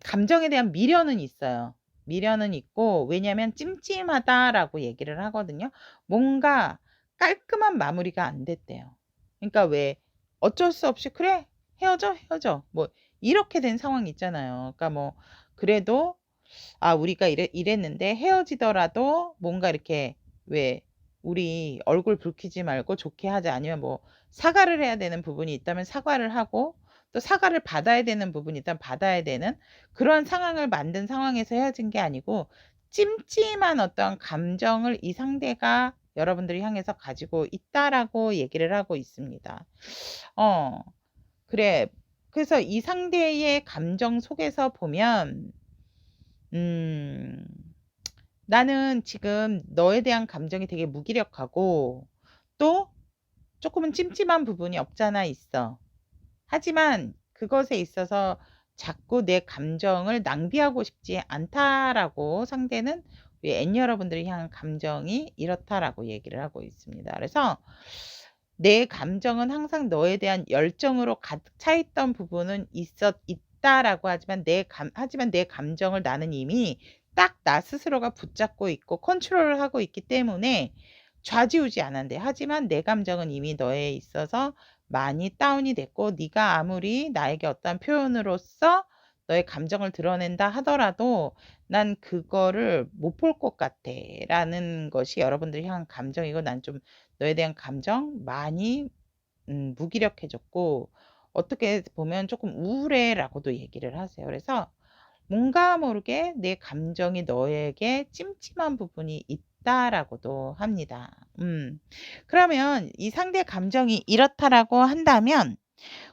감정에 대한 미련은 있어요. 미련은 있고, 왜냐면 "찜찜하다."라고 얘기를 하거든요. 뭔가 깔끔한 마무리가 안 됐대요. 그러니까 왜 어쩔 수 없이 "그래. 헤어져, 헤어져." 뭐 이렇게 된 상황이 있잖아요. 그러니까 뭐 그래도 우리가 이랬는데 헤어지더라도 뭔가 이렇게 왜 우리 얼굴 붉히지 말고 좋게 하자, 아니면 뭐 사과를 해야 되는 부분이 있다면 사과를 하고, 또 사과를 받아야 되는 부분이 있다면 받아야 되는 그런 상황을 만든 상황에서 헤어진 게 아니고, 찜찜한 어떤 감정을 이 상대가 여러분들을 향해서 가지고 있다라고 얘기를 하고 있습니다. 어 그래. 그래서 이 상대의 감정 속에서 보면 음 나는 지금 너에 대한 감정이 되게 무기력하고, 또 쪼끔은 찜찜한 부분이 없잖아 있어. 하지만 그것에 있어서 자꾸 내 감정을 낭비하고 싶지 않다라고, 상대는 우리 N 여러분들을 향한 감정이 이렇다라고 얘기를 하고 있습니다. 그래서 내 감정은 항상 너에 대한 열정으로 가득 차 있던 부분은 있다라고 하지만 하지만 내 감정을 나는 이미 딱 나 스스로가 붙잡고 있고 컨트롤을 하고 있기 때문에 좌지우지 않았는데, 하지만 내 감정은 이미 너에 있어서 많이 다운이 됐고, 네가 아무리 나에게 어떠한 표현으로써 너의 감정을 드러낸다 하더라도 난 그거를 못 볼 것 같아.'라는 것이 여러분들이 향한 감정이고, 난 좀 너에 대한 감정 많이 무기력해졌고, 어떻게 보면 조금 우울해.'라고도 얘기를 하세요. 그래서 뭔가 모르게 내 감정이 너에게 찜찜한 부분이 있다라고도 합니다. 그러면 이 상대 감정이 이렇다라고 한다면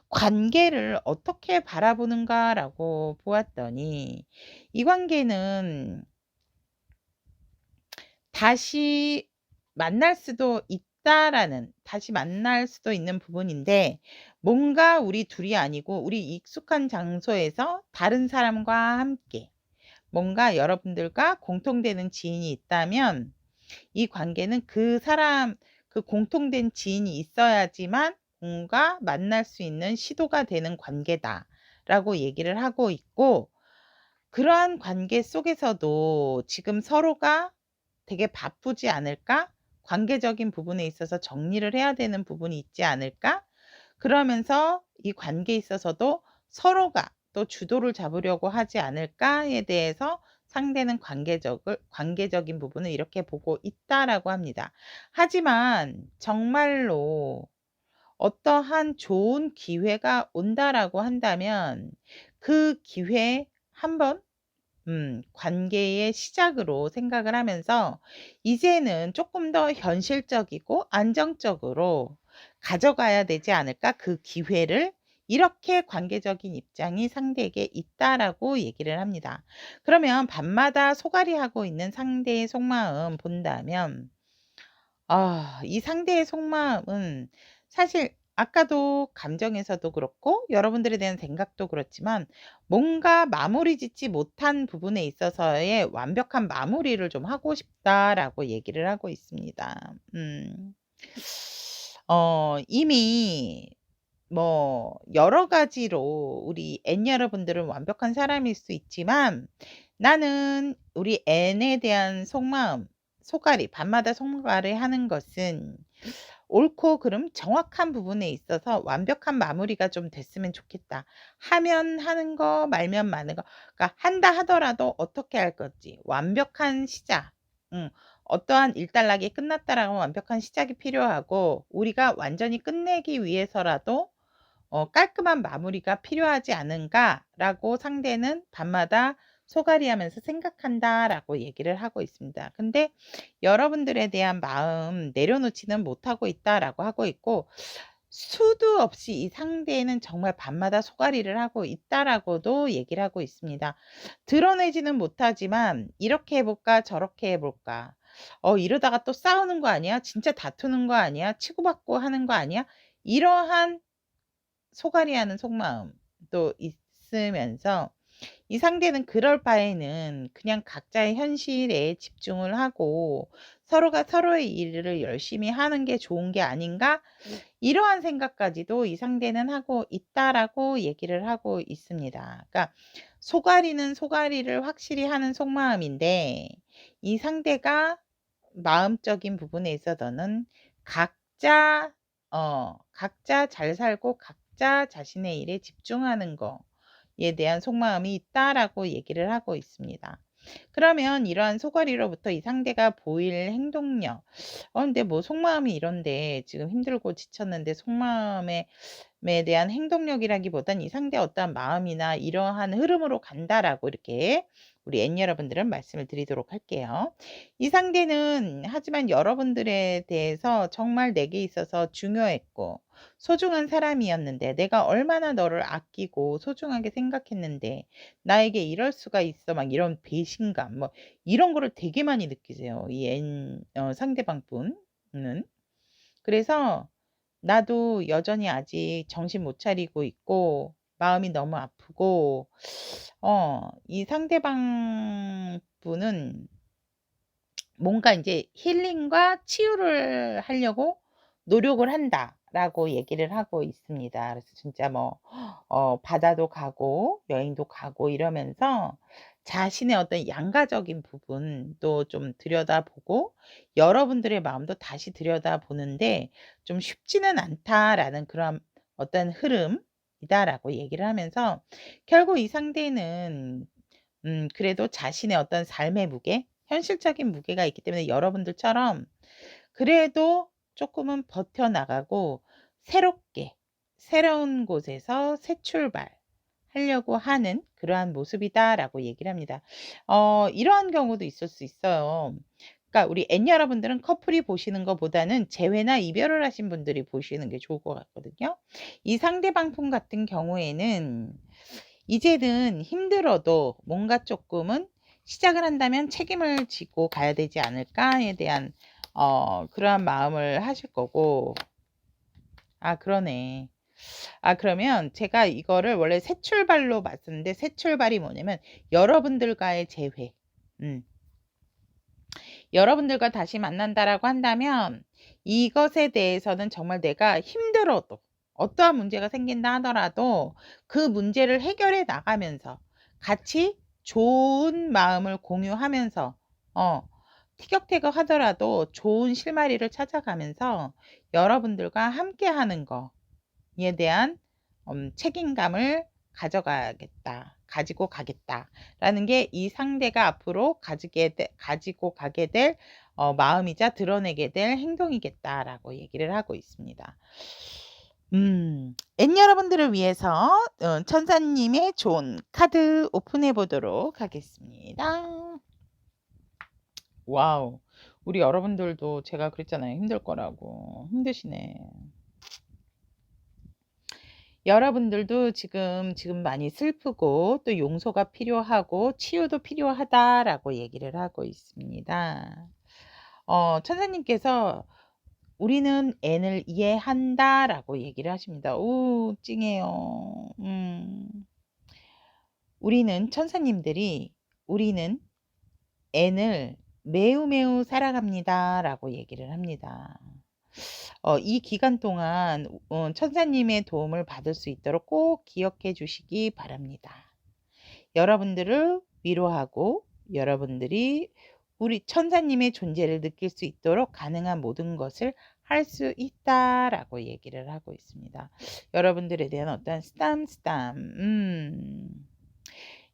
관계를 어떻게 바라보는가라고 보았더니, 이 관계는 다시 만날 수도 있다라는, 다시 만날 수도 있는 부분인데, 뭔가 우리 둘이 아니고 우리 익숙한 장소에서 다른 사람과 함께 뭔가 여러분들과 공통되는 지인이 있다면, 이 관계는 그 공통된 지인이 있어야지만 뭔가 만날 수 있는 시도가 되는 관계다라고 얘기를 하고 있고, 그러한 관계 속에서도 지금 서로가 되게 바쁘지 않을까? 관계적인 부분에 있어서 정리를 해야 되는 부분이 있지 않을까? 그러면서 이 관계에 있어서도 서로가 또 주도를 잡으려고 하지 않을까에 대해서 상대는 관계적인 부분을 이렇게 보고 있다라고 합니다. 하지만 정말로 어떠한 좋은 기회가 온다라고 한다면, 그 기회에 한번 관계의 시작으로 생각을 하면서 이제는 조금 더 현실적이고 안정적으로 가져가야 되지 않을까, 그 기회를. 이렇게 관계적인 입장이 상대에게 있다라고 얘기를 합니다. 그러면 밤마다 소갈이하고 있는 상대의 속마음 본다면, 이 상대의 속마음은 사실 아까도 감정에서도 그렇고 여러분들에 대한 생각도 그렇지만, 뭔가 마무리 짓지 못한 부분에 있어서의 완벽한 마무리를 좀 하고 싶다라고 얘기를 하고 있습니다. 이미 뭐 여러 가지로 우리 N 여러분들은 완벽한 사람일 수 있지만, 나는 우리 N에 대한 속마음, 속앓이, 밤마다 속앓이하는 것은 옳고 그름 정확한 부분에 있어서 완벽한 마무리가 좀 됐으면 좋겠다. 하면 하는 거, 말면 마는 거. 그러니까 한다 하더라도 어떻게 할 건지 완벽한 시작. 음. 어떠한 일단락이 끝났다라고 하면 완벽한 시작이 필요하고, 우리가 완전히 끝내기 위해서라도 깔끔한 마무리가 필요하지 않은가라고 상대는 밤마다 소갈이하면서 생각한다라고 얘기를 하고 있습니다. 근데 여러분들에 대한 마음 내려놓지는 못하고 있다라고 하고 있고, 수도 없이 이 상대는 정말 밤마다 소갈이를 하고 있다라고도 얘기를 하고 있습니다. 드러내지는 못하지만 이렇게 해 볼까 저렇게 해 볼까. 이러다가 또 싸우는 거 아니야? 진짜 다투는 거 아니야? 치고받고 하는 거 아니야? 이러한 소갈이하는 속마음도 있으면서 이 상대는 그럴 바에는 그냥 각자의 현실에 집중을 하고 서로가 서로의 일을 열심히 하는 게 좋은 게 아닌가? 이러한 생각까지도 이 상대는 하고 있다라고 얘기를 하고 있습니다. 그러니까 소갈이는 소갈이를 확실히 하는 속마음인데 이 상대가 마음적인 부분에 있어서는 각자 각자 잘 살고 각자 자신의 일에 집중하는 거에 대한 속마음이 있다라고 얘기를 하고 있습니다. 그러면 이러한 소갈이로부터 이 상대가 보일 행동력, 근데 뭐 속마음이 이런데 지금 힘들고 지쳤는데 속마음에 대한 행동력이라기보단 이 상대의 어떠한 마음이나 이러한 흐름으로 간다라고 이렇게 우리 N 여러분들은 말씀을 드리도록 할게요. 이 상대는 하지만 여러분들에 대해서 정말 내게 있어서 중요했고 소중한 사람이었는데 내가 얼마나 너를 아끼고 소중하게 생각했는데 나에게 이럴 수가 있어 막 이런 배신감 뭐 이런 거를 되게 많이 느끼세요. 이 상대방 분은. 그래서 나도 여전히 아직 정신 못 차리고 있고 마음이 너무 아프고 이 상대방 분은 뭔가 이제 힐링과 치유를 하려고 노력을 한다라고 얘기를 하고 있습니다. 그래서 진짜 뭐 바다도 가고 여행도 가고 이러면서 자신의 어떤 양가적인 부분도 좀 들여다보고 여러분들의 마음도 다시 들여다보는데 좀 쉽지는 않다라는 그런 어떤 흐름이다라고 얘기를 하면서 결국 이 상대는 그래도 자신의 어떤 삶의 무게, 현실적인 무게가 있기 때문에 여러분들처럼 그래도 조금은 버텨나가고 새롭게 새로운 곳에서 새 출발하려고 하는 그러한 모습이다라고 얘기를 합니다. 이러한 경우도 있을 수 있어요. 그러니까 우리 N 여러분들은 커플이 보시는 것보다는 재회나 이별을 하신 분들이 보시는 게 좋을 것 같거든요. 이 상대방 분 같은 경우에는 이제는 힘들어도 뭔가 조금은 시작을 한다면 책임을 지고 가야 되지 않을까에 대한 그러한 마음을 하실 거고. 아 그러네. 아 그러면 제가 이거를 원래 새 출발로 봤었는데 새 출발이 뭐냐면 여러분들과의 재회. 여러분들과 다시 만난다라고 한다면 이것에 대해서는 정말 내가 힘들어도 어떠한 문제가 생긴다 하더라도 그 문제를 해결해 나가면서 같이 좋은 마음을 공유하면서 티격태격 하더라도 좋은 실마리를 찾아가면서 여러분들과 함께 하는 거에 대한 책임감을 가지고 가겠다라는 게 이 상대가 앞으로 가지고 가게 될 마음이자 드러내게 될 행동이겠다라고 얘기를 하고 있습니다. N 여러분들을 위해서 천사님의 좋은 카드 오픈해 보도록 하겠습니다. 와우, 우리 여러분들도 제가 그랬잖아요. 힘들 거라고. 힘드시네. 여러분들도 지금 많이 슬프고 또 용서가 필요하고 치유도 필요하다라고 얘기를 하고 있습니다. 천사님께서 우리는 N을 이해한다라고 얘기를 하십니다. 오, 찡해요. 우리는 N을 매우 사랑합니다라고 얘기를 합니다. 이 기간 동안 천사님의 도움을 받을 수 있도록 꼭 기억해 주시기 바랍니다. 여러분들을 위로하고 여러분들이 우리 천사님의 존재를 느낄 수 있도록 가능한 모든 것을 할 수 있다라고 얘기를 하고 있습니다. 여러분들에 대한 어떤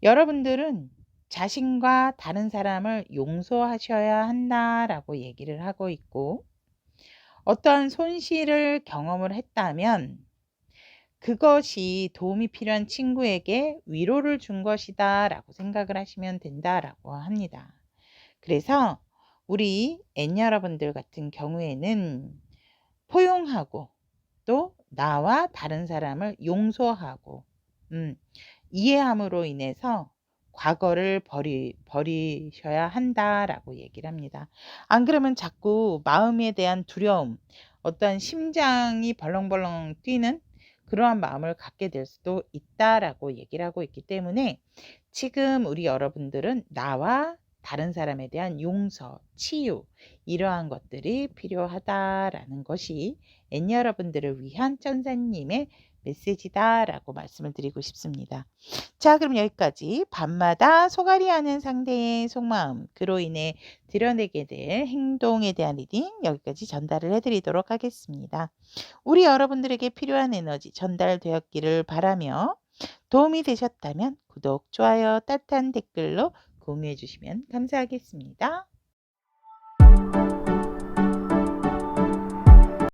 여러분들은 자신과 다른 사람을 용서하셔야 한다라고 얘기를 하고 있고 어떠한 손실을 경험을 했다면 그것이 도움이 필요한 친구에게 위로를 준 것이다 라고 생각을 하시면 된다라고 합니다. 그래서 우리 N 여러분들 같은 경우에는 포용하고 또 나와 다른 사람을 용서하고 이해함으로 인해서 과거를 버리셔야 한다라고 얘기를 합니다. 안 그러면 자꾸 마음에 대한 두려움, 어떤 심장이 벌렁벌렁 뛰는 그러한 마음을 갖게 될 수도 있다라고 얘기를 하고 있기 때문에 지금 우리 여러분들은 나와 다른 사람에 대한 용서, 치유 이러한 것들이 필요하다라는 것이 N 여러분들을 위한 천사님의 메시지다라고 말씀을 드리고 싶습니다. 자, 그럼 여기까지 밤마다 소갈이하는 상대의 속마음, 그로 인해 드러내게 될 행동에 대한 리딩 여기까지 전달을 해드리도록 하겠습니다. 우리 여러분들에게 필요한 에너지 전달되었기를 바라며 도움이 되셨다면 구독, 좋아요, 따뜻한 댓글로 공유해 주시면 감사하겠습니다.